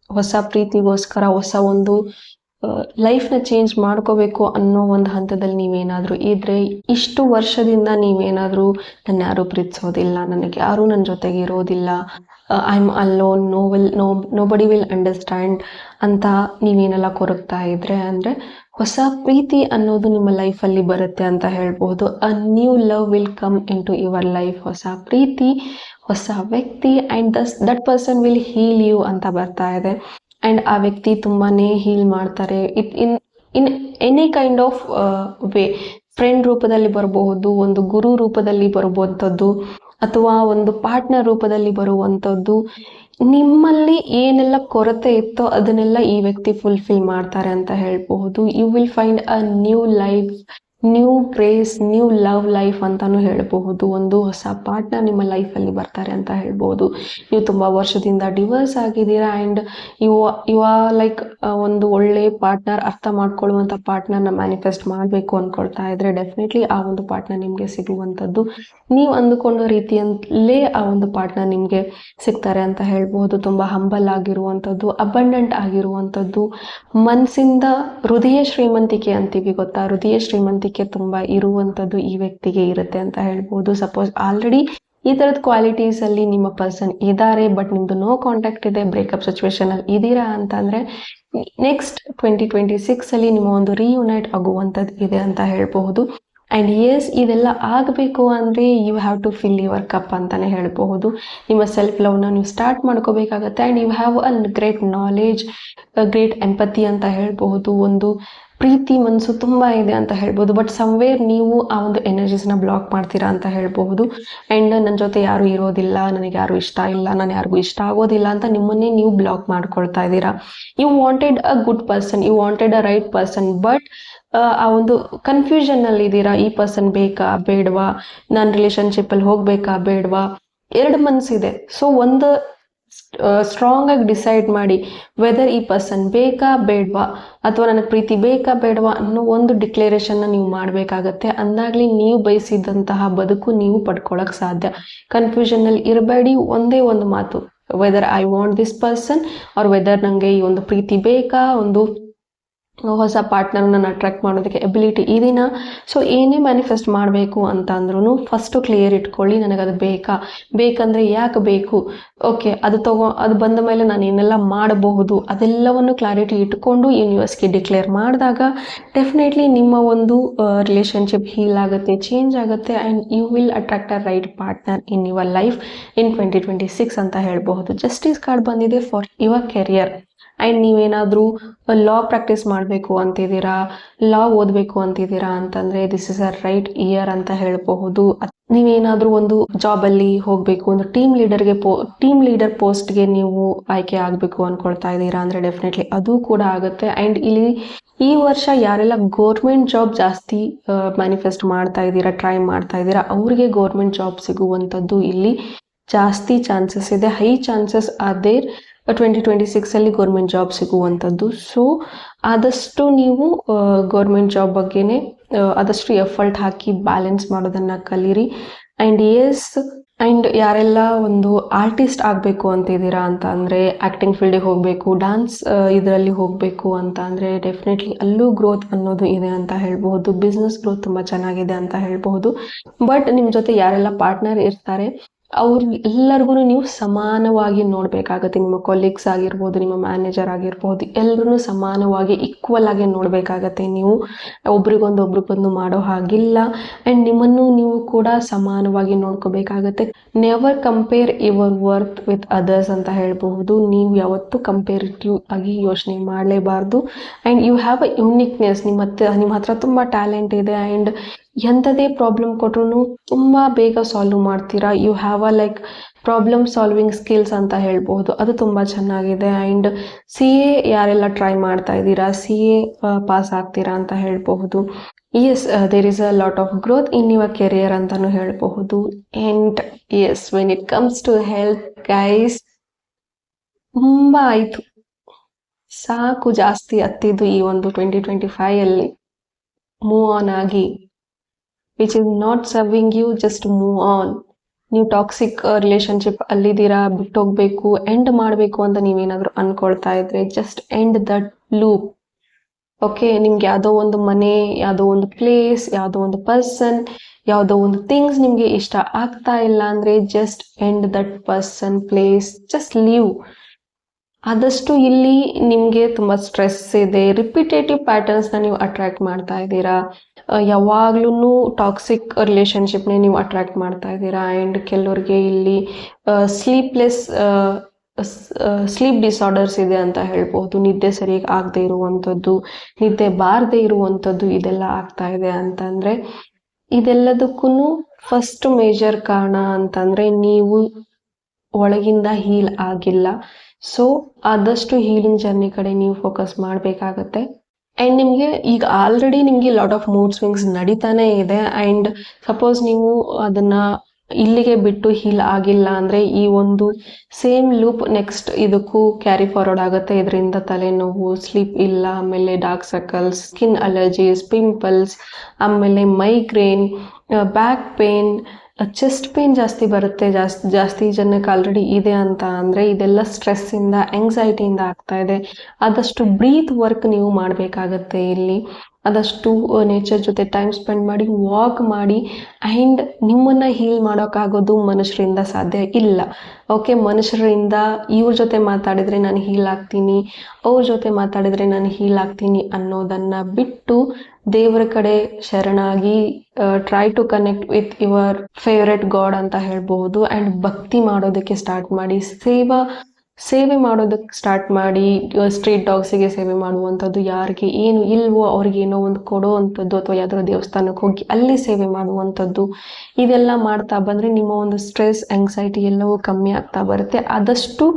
ಹೊಸ ಪ್ರೀತಿಗೋಸ್ಕರ ಹೊಸ ಒಂದು ಲೈಫ್ನ ಚೇಂಜ್ ಮಾಡ್ಕೋಬೇಕು ಅನ್ನೋ ಒಂದು ಹಂತದಲ್ಲಿ ನೀವೇನಾದರೂ ಇದ್ದರೆ, ಇಷ್ಟು ವರ್ಷದಿಂದ ನೀವೇನಾದರೂ ನನ್ನ ಯಾರೂ ಪ್ರೀತಿಸೋದಿಲ್ಲ, ನನಗೆ ಯಾರೂ ನನ್ನ ಜೊತೆಗೆ ಇರೋದಿಲ್ಲ I am alone, nobody will understand ಅಂತ ನೀವೇನೆಲ್ಲ ಕೊರಗ್ತಾ ಇದ್ರೆ ಅಂದರೆ ಹೊಸ ಪ್ರೀತಿ ಅನ್ನೋದು ನಿಮ್ಮ ಲೈಫಲ್ಲಿ ಬರುತ್ತೆ ಅಂತ ಹೇಳ್ಬೋದು. A new love will come into your life. ಹೊಸ ಪ್ರೀತಿ, ಹೊಸ ವ್ಯಕ್ತಿ, and that person will heal you ಅಂತ ಬರ್ತಾ ಇದೆ. ಆ್ಯಂಡ್ ಆ ವ್ಯಕ್ತಿ ತುಂಬಾ ಹೀಲ್ ಮಾಡ್ತಾರೆ. In any kind of way, friend ರೂಪದಲ್ಲಿ ಬರಬಹುದು, ಒಂದು ಗುರು ರೂಪದಲ್ಲಿ ಬರುವಂಥದ್ದು, ಅಥವಾ ಒಂದು ಪಾರ್ಟ್ನರ್ ರೂಪದಲ್ಲಿ ಬರುವಂಥದ್ದು. ನಿಮ್ಮಲ್ಲಿ ಏನೆಲ್ಲ ಕೊರತೆ ಇತ್ತೋ ಅದನ್ನೆಲ್ಲ ಈ ವ್ಯಕ್ತಿ ಫುಲ್ಫಿಲ್ ಮಾಡ್ತಾರೆ ಅಂತ ಹೇಳ್ಬಹುದು. You will find a new life, new grace, new love life ಅಂತಾನು ಹೇಳಬಹುದು. ಒಂದು ಹೊಸ ಪಾರ್ಟ್ನರ್ ನಿಮ್ಮ ಲೈಫಲ್ಲಿ ಬರ್ತಾರೆ ಅಂತ ಹೇಳ್ಬೋದು. ನೀವು ತುಂಬ ವರ್ಷದಿಂದ ಡಿವೋರ್ಸ್ ಆಗಿದ್ದೀರಾ ಆ್ಯಂಡ್ ಯು ಆರ್ ಲೈಕ್ ಒಂದು ಒಳ್ಳೆ ಪಾರ್ಟ್ನರ್, ಅರ್ಥ ಮಾಡ್ಕೊಳ್ಳುವಂಥ ಪಾರ್ಟ್ನರ್ನ ಮ್ಯಾನಿಫೆಸ್ಟ್ ಮಾಡಬೇಕು ಅಂದ್ಕೊಳ್ತಾ ಇದ್ರೆ ಡೆಫಿನೆಟ್ಲಿ ಆ ಒಂದು ಪಾರ್ಟ್ನರ್ ನಿಮಗೆ ಸಿಗುವಂಥದ್ದು. ನೀವು ಅಂದುಕೊಂಡ ರೀತಿಯಲ್ಲೇ ಆ ಒಂದು ಪಾರ್ಟ್ನರ್ ನಿಮಗೆ ಸಿಗ್ತಾರೆ ಅಂತ ಹೇಳ್ಬೋದು. ತುಂಬ ಹಂಬಲ್ ಆಗಿರುವಂಥದ್ದು, ಅಬಂಡೆಂಟ್ ಆಗಿರುವಂಥದ್ದು, ಮನಸ್ಸಿಂದ ಹೃದಯ ಶ್ರೀಮಂತಿಕೆ ಅಂತೀವಿ ಗೊತ್ತಾ, ಹೃದಯ ಶ್ರೀಮಂತಿಕೆ ತುಂಬ ಇರುವಂಥದ್ದು ಈ ವ್ಯಕ್ತಿಗೆ ಇರುತ್ತೆ ಅಂತ ಹೇಳ್ಬೋದು. ಸಪೋಸ್ ಆಲ್ರೆಡಿ ಈ ಥರದ ಕ್ವಾಲಿಟೀಸ್ ಅಲ್ಲಿ ನಿಮ್ಮ ಪರ್ಸನ್ ಇದ್ದಾರೆ, ಬಟ್ ನಿಮ್ದು ನೋ ಕಾಂಟ್ಯಾಕ್ಟ್ ಇದೆ, ಬ್ರೇಕಪ್ ಸಿಚುವೇಶನ್ ಅಲ್ಲಿ ಇದ್ದೀರಾ ಅಂತಂದ್ರೆ ನೆಕ್ಸ್ಟ್ 2026 ಅಲ್ಲಿ ನಿಮ್ಮ ಒಂದು ರೀಯುನೈಟ್ ಆಗುವಂಥದ್ದು ಇದೆ ಅಂತ ಹೇಳ್ಬಹುದು. ಆ್ಯಂಡ್ ಎಸ್, ಇದೆಲ್ಲ ಆಗಬೇಕು ಅಂದರೆ you have to fill your cup ಅಂತಲೇ ಹೇಳ್ಬಹುದು. ನಿಮ್ಮ ಸೆಲ್ಫ್ ಲವ್ನ ನೀವು ಸ್ಟಾರ್ಟ್ ಮಾಡ್ಕೋಬೇಕಾಗತ್ತೆ. And you have a great knowledge, great empathy ಅಂತ ಹೇಳ್ಬಹುದು. ಒಂದು ಪ್ರೀತಿ ಮನಸ್ಸು ತುಂಬ ಇದೆ ಅಂತ ಹೇಳ್ಬೋದು. ಬಟ್ ಸಮ್ವೇರ್ ನೀವು ಆ ಒಂದು ಎನರ್ಜೀಸ್ನ ಬ್ಲಾಕ್ ಮಾಡ್ತೀರಾ ಅಂತ ಹೇಳ್ಬಹುದು. ಆ್ಯಂಡ್ ನನ್ನ ಜೊತೆ ಯಾರು ಇರೋದಿಲ್ಲ, ನನಗೆ ಯಾರು ಇಷ್ಟ ಇಲ್ಲ, ನಾನು ಯಾರಿಗೂ ಇಷ್ಟ ಆಗೋದಿಲ್ಲ ಅಂತ ನಿಮ್ಮನ್ನೇ ನೀವು ಬ್ಲಾಕ್ ಮಾಡ್ಕೊಳ್ತಾ ಇದ್ದೀರಾ. You wanted a good person, you wanted a right person, but ಆ ಒಂದು ಕನ್ಫ್ಯೂಷನ್ನಲ್ಲಿ ಇದ್ದೀರಾ. ಈ ಪರ್ಸನ್ ಬೇಕಾ ಬೇಡವಾ, ನಾನು ರಿಲೇಷನ್ಶಿಪ್ಪಲ್ಲಿ ಹೋಗಬೇಕಾ ಬೇಡವಾ, ಎರಡು ಮನಸ್ಸಿದೆ. ಸೊ ಒಂದು ಸ್ಟ್ರಾಂಗ್ ಆಗಿ ಡಿಸೈಡ್ ಮಾಡಿ ವೆದರ್ ಈ ಪರ್ಸನ್ ಬೇಕಾ ಬೇಡವಾ, ಅಥವಾ ನನಗೆ ಪ್ರೀತಿ ಬೇಕಾ ಬೇಡವಾ ಅನ್ನೋ ಒಂದು ಡಿಕ್ಲೇರೇಷನ್ನ ನೀವು ಮಾಡಬೇಕಾಗತ್ತೆ. ಅಂದಾಗಲಿ ನೀವು ಬಯಸಿದಂತಹ ಬದುಕು ನೀವು ಪಡ್ಕೊಳ್ಳೋಕೆ ಸಾಧ್ಯ. ಕನ್ಫ್ಯೂಷನ್ನಲ್ಲಿ ಇರಬೇಡಿ. ಒಂದೇ ಒಂದು ಮಾತು, whether I want this person or whether ನನಗೆ ಈ ಒಂದು ಪ್ರೀತಿ ಬೇಕಾ, ಒಂದು ಹೊಸ ಪಾರ್ಟ್ನರ್ನ ನಾನು ಅಟ್ರಾಕ್ಟ್ ಮಾಡೋದಕ್ಕೆ ಎಬಿಲಿಟಿ ಇದೀನಾ. ಸೊ ಏನೇ ಮ್ಯಾನಿಫೆಸ್ಟ್ ಮಾಡಬೇಕು ಅಂತ ಅಂದ್ರೂ ಫಸ್ಟು ಕ್ಲಿಯರ್ ಇಟ್ಕೊಳ್ಳಿ, ನನಗದು ಬೇಕಂದರೆ ಯಾಕೆ ಬೇಕು, ಓಕೆ ಅದು ಬಂದ ಮೇಲೆ ನಾನು ಏನೆಲ್ಲ ಮಾಡಬಹುದು ಅದೆಲ್ಲವನ್ನು ಕ್ಲಾರಿಟಿ ಇಟ್ಕೊಂಡು ಯೂನಿವರ್ಸ್ಗೆ ಡಿಕ್ಲೇರ್ ಮಾಡಿದಾಗ ಡೆಫಿನೆಟ್ಲಿ ನಿಮ್ಮ ಒಂದು ರಿಲೇಷನ್ಶಿಪ್ ಹೀಲ್ ಆಗುತ್ತೆ, ಚೇಂಜ್ ಆಗುತ್ತೆ. And you will attract a right partner in your life in 2026 ಅಂತ ಹೇಳ್ಬಹುದು. ಜಸ್ಟಿಸ್ ಕಾರ್ಡ್ ಬಂದಿದೆ ಫಾರ್ ಯುವರ್ ಕೆರಿಯರ್. ಆ್ಯಂಡ್ ನೀವೇನಾದರೂ ಲಾ ಪ್ರಾಕ್ಟೀಸ್ ಮಾಡಬೇಕು ಅಂತಿದ್ದೀರಾ, ಲಾ ಓದಬೇಕು ಅಂತಿದ್ದೀರಾ ಅಂತಂದರೆ this is a right year ಅಂತ ಹೇಳಬಹುದು. ನೀವೇನಾದರೂ ಒಂದು ಜಾಬಲ್ಲಿ ಹೋಗಬೇಕು, ಒಂದು ಟೀಮ್ ಲೀಡರ್ ಪೋಸ್ಟ್ಗೆ ನೀವು ಆಯ್ಕೆ ಆಗಬೇಕು ಅಂದ್ಕೊಳ್ತಾ ಇದ್ದೀರಾ ಅಂದರೆ ಡೆಫಿನೆಟ್ಲಿ ಅದು ಕೂಡ ಆಗುತ್ತೆ. ಆ್ಯಂಡ್ ಇಲ್ಲಿ ಈ ವರ್ಷ ಯಾರೆಲ್ಲ ಗೌರ್ಮೆಂಟ್ ಜಾಬ್ ಜಾಸ್ತಿ ಮ್ಯಾನಿಫೆಸ್ಟ್ ಮಾಡ್ತಾ ಇದ್ದೀರಾ, ಟ್ರೈ ಮಾಡ್ತಾ ಇದ್ದೀರಾ, ಅವ್ರಿಗೆ ಗೌರ್ಮೆಂಟ್ ಜಾಬ್ ಸಿಗುವಂಥದ್ದು ಇಲ್ಲಿ ಜಾಸ್ತಿ ಚಾನ್ಸಸ್ ಇದೆ. ಹೈ ಚಾನ್ಸಸ್ ಅದೇ 2026 ಅಲ್ಲಿ ಗೌರ್ಮೆಂಟ್ ಜಾಬ್ ಸಿಗುವಂಥದ್ದು. ಸೊ ಆದಷ್ಟು ನೀವು ಗೌರ್ಮೆಂಟ್ ಜಾಬ್ ಬಗ್ಗೆನೇ ಆದಷ್ಟು ಎಫರ್ಟ್ ಹಾಕಿ ಬ್ಯಾಲೆನ್ಸ್ ಮಾಡೋದನ್ನು ಕಲೀರಿ. ಆ್ಯಂಡ್ ಎಸ್, ಆ್ಯಂಡ್ ಯಾರೆಲ್ಲ ಒಂದು ಆರ್ಟಿಸ್ಟ್ ಆಗಬೇಕು ಅಂತಿದ್ದೀರಾ ಅಂತ ಅಂದರೆ, ಆ್ಯಕ್ಟಿಂಗ್ ಫೀಲ್ಡಿಗೆ ಹೋಗಬೇಕು, ಡ್ಯಾನ್ಸ್ ಇದರಲ್ಲಿ ಹೋಗಬೇಕು ಅಂತ ಅಂದರೆ ಡೆಫಿನೆಟ್ಲಿ ಅಲ್ಲೂ ಗ್ರೋತ್ ಅನ್ನೋದು ಇದೆ ಅಂತ ಹೇಳ್ಬಹುದು. ಬಿಸ್ನೆಸ್ ಗ್ರೋತ್ ತುಂಬ ಚೆನ್ನಾಗಿದೆ ಅಂತ ಹೇಳ್ಬಹುದು. ಬಟ್ ನಿಮ್ಮ ಜೊತೆ ಯಾರೆಲ್ಲ ಪಾರ್ಟ್ನರ್ ಇರ್ತಾರೆ ಅವ್ರು ಎಲ್ಲರಿಗೂ ನೀವು ಸಮಾನವಾಗಿ ನೋಡಬೇಕಾಗತ್ತೆ. ನಿಮ್ಮ ಕೊಲೀಗ್ಸ್ ಆಗಿರ್ಬೋದು, ನಿಮ್ಮ ಮ್ಯಾನೇಜರ್ ಆಗಿರ್ಬೋದು, ಎಲ್ಲರೂ ಸಮಾನವಾಗಿ ಈಕ್ವಲ್ ಆಗಿ ನೋಡಬೇಕಾಗತ್ತೆ. ನೀವು ಒಬ್ರಿಗೊಂದು ಮಾಡೋ ಹಾಗಿಲ್ಲ. ಆ್ಯಂಡ್ ನಿಮ್ಮನ್ನು ನೀವು ಕೂಡ ಸಮಾನವಾಗಿ ನೋಡ್ಕೋಬೇಕಾಗತ್ತೆ. Never compare your worth with others ಅಂತ ಹೇಳಬಹುದು. ನೀವು ಯಾವತ್ತೂ ಕಂಪೇರಿಟಿವ್ ಆಗಿ ಯೋಚನೆ ಮಾಡಲೇಬಾರ್ದು. And you have a uniqueness. ನಿಮ್ಮ ಹತ್ರ ತುಂಬ ಟ್ಯಾಲೆಂಟ್ ಇದೆ. ಆ್ಯಂಡ್ ಎಂಥದೇ ಪ್ರಾಬ್ಲಮ್ ಕೊಟ್ಟರು ತುಂಬ ಬೇಗ ಸಾಲ್ವ್ ಮಾಡ್ತೀರಾ. You have a like problem solving skills ಅಂತ ಹೇಳ್ಬೋದು, ಅದು ತುಂಬ ಚೆನ್ನಾಗಿದೆ. ಆ್ಯಂಡ್ CA ಯಾರೆಲ್ಲ ಟ್ರೈ ಮಾಡ್ತಾ ಇದ್ದೀರಾ, CA ಪಾಸ್ ಆಗ್ತೀರಾ ಅಂತ ಹೇಳ್ಬಹುದು. Yes, there is a lot of growth in your career ಅಂತಲೂ ಹೇಳಬಹುದು. And yes, when it comes to health guys, ತುಂಬ ಆಯಿತು, ಸಾಕು ಜಾಸ್ತಿ ಹತ್ತಿದ್ದು ಈ ಒಂದು 2025 ಅಲ್ಲಿ. ಮೂವ್ ಆನ್ ಆಗಿ, which is not serving you, just move on. ನೀವು ಟಾಕ್ಸಿಕ್ ರಿಲೇಷನ್ಶಿಪ್ ಅಲ್ಲಿದ್ದೀರಾ, ಬಿಟ್ಟೋಗ್ಬೇಕು, ಎಂಡ್ ಮಾಡಬೇಕು ಅಂತ ನೀವೇನಾದರೂ ಅನ್ಕೊಳ್ತಾ ಇದ್ರೆ just end that loop. Okay, ನಿಮ್ಗೆ ಯಾವುದೋ ಒಂದು ಮನೆ, ಯಾವುದೋ ಒಂದು ಪ್ಲೇಸ್, ಯಾವುದೋ ಒಂದು ಪರ್ಸನ್ ಯಾವುದೋ ಒಂದು ಥಿಂಗ್ಸ್ ನಿಮಗೆ ಇಷ್ಟ ಆಗ್ತಾ ಇಲ್ಲ ಅಂದರೆ just end that person place, just leave. ಆದಷ್ಟು ಇಲ್ಲಿ ನಿಮಗೆ ತುಂಬ ಸ್ಟ್ರೆಸ್ ಇದೆ, ರಿಪಿಟೇಟಿವ್ ಪ್ಯಾಟರ್ನ್ಸ್ನ ನೀವು ಅಟ್ರಾಕ್ಟ್ ಮಾಡ್ತಾ ಇದ್ದೀರಾ, ಯಾವಾಗ್ಲೂ ಟಾಕ್ಸಿಕ್ ರಿಲೇಶನ್ಶಿಪ್ನೇ ನೀವು ಅಟ್ರಾಕ್ಟ್ ಮಾಡ್ತಾ ಇದ್ದೀರಾ. ಆ್ಯಂಡ್ ಕೆಲವ್ರಿಗೆ ಇಲ್ಲಿ ಸ್ಲೀಪ್ ಡಿಸಾರ್ಡರ್ಸ್ ಇದೆ ಅಂತ ಹೇಳ್ಬೋದು. ನಿದ್ದೆ ಸರಿಯಾಗಿ ಆಗದೆ ಇರುವಂಥದ್ದು, ನಿದ್ದೆ ಬಾರದೆ ಇರುವಂಥದ್ದು, ಇದೆಲ್ಲ ಆಗ್ತಾ ಇದೆ ಅಂತಂದರೆ ಇದೆಲ್ಲದಕ್ಕೂ ಫಸ್ಟ್ ಮೇಜರ್ ಕಾರಣ ಅಂತಂದರೆ ನೀವು ಒಳಗಿಂದ ಹೀಲ್ ಆಗಿಲ್ಲ. ಸೊ ಆದಷ್ಟು ಹೀಲಿಂಗ್ ಜರ್ನಿ ಕಡೆ ನೀವು ಫೋಕಸ್ ಮಾಡಬೇಕಾಗತ್ತೆ. ಆ್ಯಂಡ್ ನಿಮಗೆ ಈಗ ಆಲ್ರೆಡಿ ನಿಮಗೆ ಲಾಟ್ ಆಫ್ ಮೂಡ್ ಸ್ವಿಂಗ್ಸ್ ನಡೀತಾನೆ ಇದೆ. ಆ್ಯಂಡ್ ಸಪೋಸ್ ನೀವು ಅದನ್ನು ಇಲ್ಲಿಗೆ ಬಿಟ್ಟು ಹೀಲ್ ಆಗಿಲ್ಲ ಅಂದರೆ ಈ ಒಂದು ಸೇಮ್ ಲೂಪ್ ನೆಕ್ಸ್ಟ್ ಇದಕ್ಕೂ ಕ್ಯಾರಿ ಫಾರ್ವರ್ಡ್ ಆಗುತ್ತೆ. ಇದರಿಂದ ತಲೆನೋವು, ಸ್ಲೀಪ್ ಇಲ್ಲ, ಆಮೇಲೆ dark circles, skin allergies, pimples, ಆಮೇಲೆ migraine, back pain, chest pain ಜಾಸ್ತಿ ಬರುತ್ತೆ. ಜಾಸ್ತಿ ಜನಕ್ಕೆ ಆಲ್ರೆಡಿ ಇದೆ ಅಂತ ಅಂದರೆ ಇದೆಲ್ಲ ಸ್ಟ್ರೆಸ್ಸಿಂದ, ಆಂಗ್ಸೈಟಿಯಿಂದ ಆಗ್ತಾ ಇದೆ. ಆದಷ್ಟು ಬ್ರೀತ್ ವರ್ಕ್ ನೀವು ಮಾಡಬೇಕಾಗತ್ತೆ ಇಲ್ಲಿ. ಆದಷ್ಟು ನೇಚರ್ ಜೊತೆ ಟೈಮ್ ಸ್ಪೆಂಡ್ ಮಾಡಿ, ವಾಕ್ ಮಾಡಿ. ಆ್ಯಂಡ್ ನಿಮ್ಮನ್ನು ಹೀಲ್ ಮಾಡೋಕ್ಕಾಗೋದು ಮನುಷ್ಯರಿಂದ ಸಾಧ್ಯ ಇಲ್ಲ. ಓಕೆ, ಮನುಷ್ಯರಿಂದ ಇವ್ರ ಜೊತೆ ಮಾತಾಡಿದರೆ ನಾನು ಹೀಲ್ ಆಗ್ತೀನಿ, ಅವ್ರ ಜೊತೆ ಮಾತಾಡಿದರೆ ನಾನು ಹೀಲ್ ಆಗ್ತೀನಿ ಅನ್ನೋದನ್ನು ಬಿಟ್ಟು ದೇವರ ಕಡೆ ಶರಣಾಗಿ try to connect with your favourite God ಅಂತ ಹೇಳ್ಬಹುದು. ಆ್ಯಂಡ್ ಭಕ್ತಿ ಮಾಡೋದಕ್ಕೆ ಸ್ಟಾರ್ಟ್ ಮಾಡಿ, ಸೇವೆ ಮಾಡೋದಕ್ಕೆ ಸ್ಟಾರ್ಟ್ ಮಾಡಿ. ಸ್ಟ್ರೀಟ್ ಡಾಗ್ಸಿಗೆ ಸೇವೆ ಮಾಡುವಂಥದ್ದು, ಯಾರಿಗೆ ಏನು ಇಲ್ವೋ ಅವ್ರಿಗೆ ಏನೋ ಒಂದು ಕೊಡುವಂಥದ್ದು, ಅಥವಾ ಯಾವ್ದಾದ್ರು ದೇವಸ್ಥಾನಕ್ಕೆ ಹೋಗಿ ಅಲ್ಲಿ ಸೇವೆ ಮಾಡುವಂಥದ್ದು, ಇದೆಲ್ಲ ಮಾಡ್ತಾ ಬಂದರೆ ನಿಮ್ಮ ಒಂದು ಸ್ಟ್ರೆಸ್, ಆಂಗ್ಸೈಟಿ ಎಲ್ಲವೂ ಕಮ್ಮಿ ಆಗ್ತಾ ಬರುತ್ತೆ. ಆದಷ್ಟು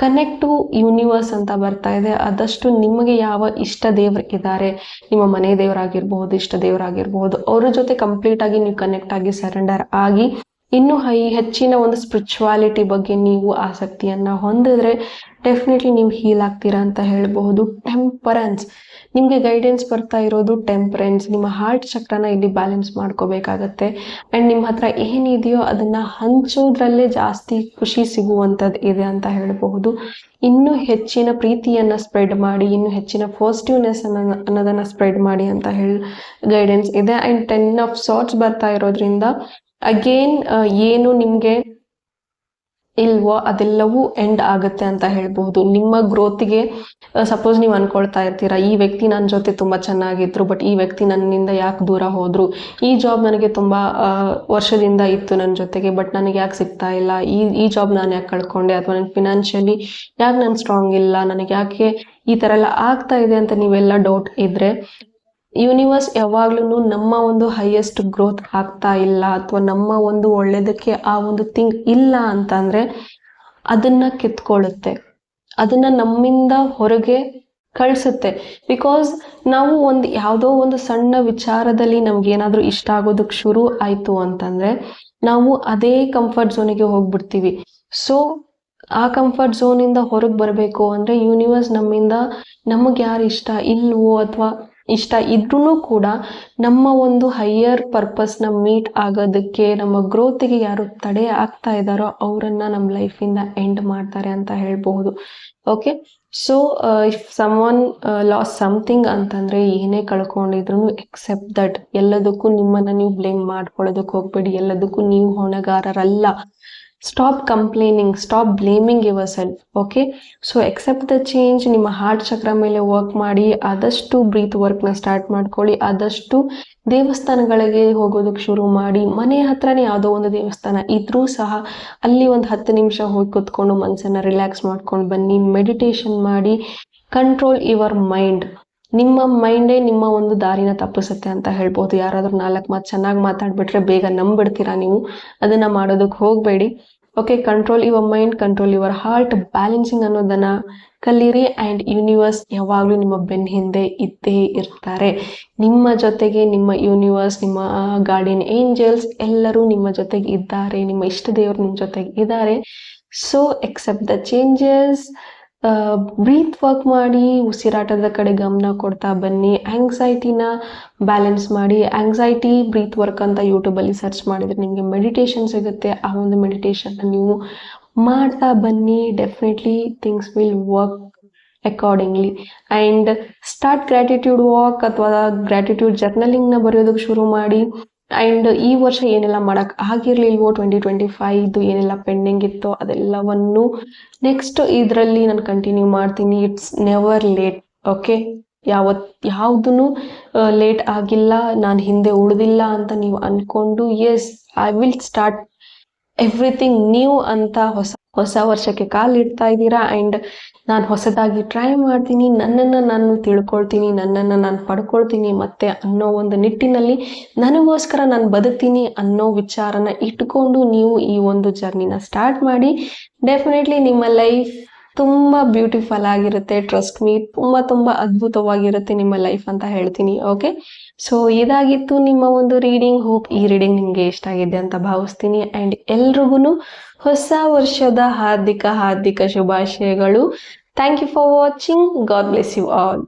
ಕನೆಕ್ಟ್ ಟು ಯೂನಿವರ್ಸ್ ಅಂತ ಬರ್ತಾ ಇದೆ. ಆದಷ್ಟು ನಿಮಗೆ ಯಾವ ಇಷ್ಟ ದೇವ್ರು ಇದ್ದಾರೆ, ನಿಮ್ಮ ಮನೆ ದೇವರಾಗಿರ್ಬಹುದು, ಇಷ್ಟ ದೇವರಾಗಿರ್ಬಹುದು, ಅವ್ರ ಜೊತೆ ಕಂಪ್ಲೀಟ್ ಆಗಿ ನೀವು ಕನೆಕ್ಟ್ ಆಗಿ ಸರೆಂಡರ್ ಆಗಿ ಇನ್ನೂ ಹೆಚ್ಚಿನ ಒಂದು ಸ್ಪಿರಿಚುವಾಲಿಟಿ ಬಗ್ಗೆ ನೀವು ಆಸಕ್ತಿಯನ್ನು ಹೊಂದಿದ್ರೆ ಡೆಫಿನೆಟ್ಲಿ ನೀವು ಹೀಲ್ ಆಗ್ತೀರಾ ಅಂತ ಹೇಳಬಹುದು. ಟೆಂಪರೆನ್ಸ್, ನಿಮಗೆ ಗೈಡೆನ್ಸ್ ಬರ್ತಾ ಇರೋದು ಟೆಂಪರೆನ್ಸ್. ನಿಮ್ಮ ಹಾರ್ಟ್ ಚಕ್ರನ ಇಲ್ಲಿ ಬ್ಯಾಲೆನ್ಸ್ ಮಾಡ್ಕೋಬೇಕಾಗತ್ತೆ. ಆ್ಯಂಡ್ ನಿಮ್ಮ ಹತ್ರ ಏನಿದೆಯೋ ಅದನ್ನು ಹಂಚೋದ್ರಲ್ಲೇ ಜಾಸ್ತಿ ಖುಷಿ ಸಿಗುವಂಥದ್ದು ಇದೆ ಅಂತ ಹೇಳಬಹುದು. ಇನ್ನೂ ಹೆಚ್ಚಿನ ಪ್ರೀತಿಯನ್ನು ಸ್ಪ್ರೆಡ್ ಮಾಡಿ, ಇನ್ನೂ ಹೆಚ್ಚಿನ ಪಾಸಿಟಿವ್ನೆಸ್ ಅನ್ನೋದನ್ನು ಸ್ಪ್ರೆಡ್ ಮಾಡಿ ಅಂತ ಹೇಳಿ ಗೈಡೆನ್ಸ್ ಇದೆ. ಆ್ಯಂಡ್ 10 ಆಫ್ ಸಾರ್ಟ್ಸ್ ಬರ್ತಾ ಇರೋದ್ರಿಂದ ಅಗೇನ್ ಏನು ನಿಮಗೆ ಇಲ್ವೋ ಅದೆಲ್ಲವೂ ಎಂಡ್ ಆಗುತ್ತೆ ಅಂತ ಹೇಳ್ಬಹುದು. ನಿಮ್ಮ ಗ್ರೋತಿಗೆ ಸಪೋಸ್ ನೀವು ಅನ್ಕೊಳ್ತಾ ಇರ್ತೀರಾ, ಈ ವ್ಯಕ್ತಿ ನನ್ನ ಜೊತೆ ತುಂಬ ಚೆನ್ನಾಗಿದ್ರು, ಬಟ್ ಈ ವ್ಯಕ್ತಿ ನನ್ನಿಂದ ಯಾಕೆ ದೂರ ಹೋದ್ರು, ಈ ಜಾಬ್ ನನಗೆ ತುಂಬ ವರ್ಷದಿಂದ ಇತ್ತು ನನ್ನ ಜೊತೆಗೆ, ಬಟ್ ನನಗೆ ಯಾಕೆ ಸಿಗ್ತಾ ಇಲ್ಲ, ಈ ಜಾಬ್ ನಾನು ಯಾಕೆ ಕಳ್ಕೊಂಡೆ, ಅಥವಾ ನನಗೆ ಫಿನಾನ್ಷಿಯಲಿ ಯಾಕೆ ನಾನು ಸ್ಟ್ರಾಂಗ್ ಇಲ್ಲ, ನನಗೆ ಯಾಕೆ ಈ ಥರ ಎಲ್ಲ ಆಗ್ತಾ ಇದೆ ಅಂತ ನೀವೆಲ್ಲ ಡೌಟ್ ಇದ್ರೆ, ಯೂನಿವರ್ಸ್ ಯಾವಾಗ್ಲೂ ನಮ್ಮ ಒಂದು ಹೈಯೆಸ್ಟ್ ಗ್ರೋತ್ ಆಗ್ತಾ ಇಲ್ಲ, ಅಥವಾ ನಮ್ಮ ಒಂದು ಒಳ್ಳೇದಕ್ಕೆ ಆ ಒಂದು ಥಿಂಗ್ ಇಲ್ಲ ಅಂತಂದ್ರೆ ಅದನ್ನ ಕಿತ್ಕೊಳ್ಳುತ್ತೆ, ಅದನ್ನ ನಮ್ಮಿಂದ ಹೊರಗೆ ಕಳಿಸುತ್ತೆ. ಬಿಕಾಸ್ ನಾವು ಯಾವುದೋ ಒಂದು ಸಣ್ಣ ವಿಚಾರದಲ್ಲಿ ನಮ್ಗೇನಾದ್ರೂ ಇಷ್ಟ ಆಗೋದಕ್ಕೆ ಶುರು ಆಯ್ತು ಅಂತಂದ್ರೆ ನಾವು ಅದೇ ಕಂಫರ್ಟ್ ಝೋನಿಗೆ ಹೋಗ್ಬಿಡ್ತೀವಿ. ಸೊ ಆ ಕಂಫರ್ಟ್ ಝೋನಿಂದ ಹೊರಗೆ ಬರಬೇಕು ಅಂದ್ರೆ ಯೂನಿವರ್ಸ್ ನಮ್ಮಿಂದ ನಮಗೆ ಯಾರು ಇಷ್ಟ ಇಲ್ವೋ, ಅಥವಾ ಇಷ್ಟ ಇದ್ರೂ ಕೂಡ ನಮ್ಮ ಒಂದು ಹೈಯರ್ ಪರ್ಪಸ್ನ ಮೀಟ್ ಆಗೋದಕ್ಕೆ, ನಮ್ಮ ಗ್ರೋತಿಗೆ ಯಾರು ತಡೆ ಆಗ್ತಾ ಇದ್ದಾರೋ ಅವರನ್ನ ನಮ್ಮ ಲೈಫಿಂದ ಎಂಡ್ ಮಾಡ್ತಾರೆ ಅಂತ ಹೇಳ್ಬಹುದು. Okay, so if someone loss something ಅಂತಂದ್ರೆ ಏನೇ ಕಳ್ಕೊಂಡಿದ್ರು ಎಕ್ಸೆಪ್ಟ್ ದಟ್. ಎಲ್ಲದಕ್ಕೂ ನಿಮ್ಮನ್ನ ನೀವು ಬ್ಲೇಮ್ ಮಾಡ್ಕೊಳ್ಳೋದಕ್ಕೆ ಹೋಗ್ಬೇಡಿ, ಎಲ್ಲದಕ್ಕೂ ನೀವು ಹೊಣೆಗಾರರಲ್ಲ. Stop complaining, stop blaming yourself. Okay, so accept the change. ನಿಮ್ಮ ಹಾರ್ಟ್ ಚಕ್ರ ಮೇಲೆ ವರ್ಕ್ ಮಾಡಿ, ಆದಷ್ಟು ಬ್ರೀತ್ ವರ್ಕ್ನ ಸ್ಟಾರ್ಟ್ ಮಾಡ್ಕೊಳ್ಳಿ, ಆದಷ್ಟು ದೇವಸ್ಥಾನಗಳಿಗೆ ಹೋಗೋದಕ್ಕೆ ಶುರು ಮಾಡಿ. ಮನೆ ಹತ್ರನೇ ಯಾವುದೋ ಒಂದು ದೇವಸ್ಥಾನ ಇದ್ರೂ ಸಹ ಅಲ್ಲಿ ಒಂದು 10 ನಿಮಿಷ ಹೋಗಿ ಕೂತ್ಕೊಂಡು ಮನಸ್ಸನ್ನು ರಿಲ್ಯಾಕ್ಸ್ ಮಾಡ್ಕೊಂಡು ಬನ್ನಿ. ಮೆಡಿಟೇಷನ್ ಮಾಡಿ, ಕಂಟ್ರೋಲ್ ಯುವರ್ ಮೈಂಡ್. ನಿಮ್ಮ ಮೈಂಡೇ ನಿಮ್ಮ ಒಂದು ದಾರಿನ ತಪ್ಪಿಸುತ್ತೆ ಅಂತ ಹೇಳ್ಬೋದು. ಯಾರಾದ್ರೂ 4 ಮಾತು ಚೆನ್ನಾಗಿ ಮಾತಾಡ್ಬಿಟ್ರೆ ಬೇಗ ನಂಬಿಡ್ತೀರಾ ನೀವು, ಅದನ್ನ ಮಾಡೋದಕ್ಕೆ ಹೋಗಬೇಡಿ. Okay, control your mind, control your heart, balancing ಅನ್ನೋದನ್ನ ಕಲೀರಿ. ಆ್ಯಂಡ್ ಯೂನಿವರ್ಸ್ ಯಾವಾಗಲೂ ನಿಮ್ಮ ಬೆನ್ನ ಹಿಂದೆ ಇದ್ದೇ ಇರ್ತಾರೆ. ನಿಮ್ಮ ಜೊತೆಗೆ ನಿಮ್ಮ ಯೂನಿವರ್ಸ್, ನಿಮ್ಮ ಗಾರ್ಡಿಯನ್ ಏಂಜಲ್ಸ್ ಎಲ್ಲರೂ ನಿಮ್ಮ ಜೊತೆಗೆ ಇದ್ದಾರೆ, ನಿಮ್ಮ ಇಷ್ಟ ದೇವರು ನಿಮ್ಮ ಜೊತೆಗೆ ಇದ್ದಾರೆ. So accept the changes, breath work ಮಾಡಿ, ಉಸಿರಾಟದ ಕಡೆ ಗಮನ ಕೊಡ್ತಾ ಬನ್ನಿ. ಆಂಗ್ಸೈಟಿನ ಬ್ಯಾಲೆನ್ಸ್ ಮಾಡಿ. ಆಂಗ್ಸೈಟಿ ಬ್ರೀತ್ ವರ್ಕ್ ಅಂತ ಯೂಟ್ಯೂಬಲ್ಲಿ ಸರ್ಚ್ ಮಾಡಿದ್ರೆ ನಿಮಗೆ ಮೆಡಿಟೇಷನ್ ಸಿಗುತ್ತೆ. ಆ ಒಂದು ಮೆಡಿಟೇಷನ್ನ ನೀವು ಮಾಡ್ತಾ ಬನ್ನಿ. Definitely things will work accordingly. And start gratitude walk ಅಥವಾ ಗ್ರ್ಯಾಟಿಟ್ಯೂಡ್ ಜರ್ನಲಿಂಗ್ನ ಬರೆಯೋದಕ್ಕೆ ಶುರು ಮಾಡಿ. ಆ್ಯಂಡ್ ಈ ವರ್ಷ ಏನೆಲ್ಲ ಮಾಡಕ್ ಆಗಿರ್ಲಿಲ್ವೋ 2025 ಏನೆಲ್ಲ ಪೆಂಡಿಂಗ್ ಇತ್ತೋ ಅದೆಲ್ಲವನ್ನು ನೆಕ್ಸ್ಟ್ ಇದರಲ್ಲಿ ನಾನು ಕಂಟಿನ್ಯೂ ಮಾಡ್ತೀನಿ. It's never late. ಓಕೆ, ಯಾವುದೂ ಲೇಟ್ ಆಗಿಲ್ಲ, ನಾನು ಹಿಂದೆ ಉಳಿದಿಲ್ಲ ಅಂತ ನೀವು ಅನ್ಕೊಂಡು yes I will start everything new ಅಂತ ಹೊಸ ವರ್ಷಕ್ಕೆ ಕಾಲಿಡ್ತಾ ಇದ್ದೀರಾ. ಆ್ಯಂಡ್ ನಾನು ಹೊಸದಾಗಿ ಟ್ರೈ ಮಾಡ್ತೀನಿ, ನನ್ನನ್ನು ನಾನು ತಿಳ್ಕೊಳ್ತೀನಿ, ನನ್ನನ್ನು ನಾನು ಪಡ್ಕೊಳ್ತೀನಿ ಮತ್ತೆ ಅನ್ನೋ ಒಂದು ನಿಟ್ಟಿನಲ್ಲಿ ನನಗೋಸ್ಕರ ನಾನು ಬದುಕ್ತೀನಿ ಅನ್ನೋ ವಿಚಾರನ ಇಟ್ಕೊಂಡು ನೀವು ಈ ಒಂದು ಜರ್ನಿನ ಸ್ಟಾರ್ಟ್ ಮಾಡಿ. ಡೆಫಿನೆಟ್ಲಿ ನಿಮ್ಮ ಲೈಫ್ ತುಂಬ ಬ್ಯೂಟಿಫುಲ್ ಆಗಿರುತ್ತೆ. ಟ್ರಸ್ಟ್ ಮೀ, ತುಂಬ ಅದ್ಭುತವಾಗಿರುತ್ತೆ ನಿಮ್ಮ ಲೈಫ್ ಅಂತ ಹೇಳ್ತೀನಿ. ಓಕೆ, ಸೊ ಇದಾಗಿತ್ತು ನಿಮ್ಮ ಒಂದು ರೀಡಿಂಗ್. ಹೋಪ್ ಈ ರೀಡಿಂಗ್ ನಿಮಗೆ ಇಷ್ಟ ಆಗಿದೆ ಅಂತ ಭಾವಿಸ್ತೀನಿ. ಆ್ಯಂಡ್ ಎಲ್ರಿಗೂ ಹೊಸ ವರ್ಷದ ಹಾರ್ದಿಕ ಶುಭಾಶಯಗಳು. Thank you for watching. God bless you all.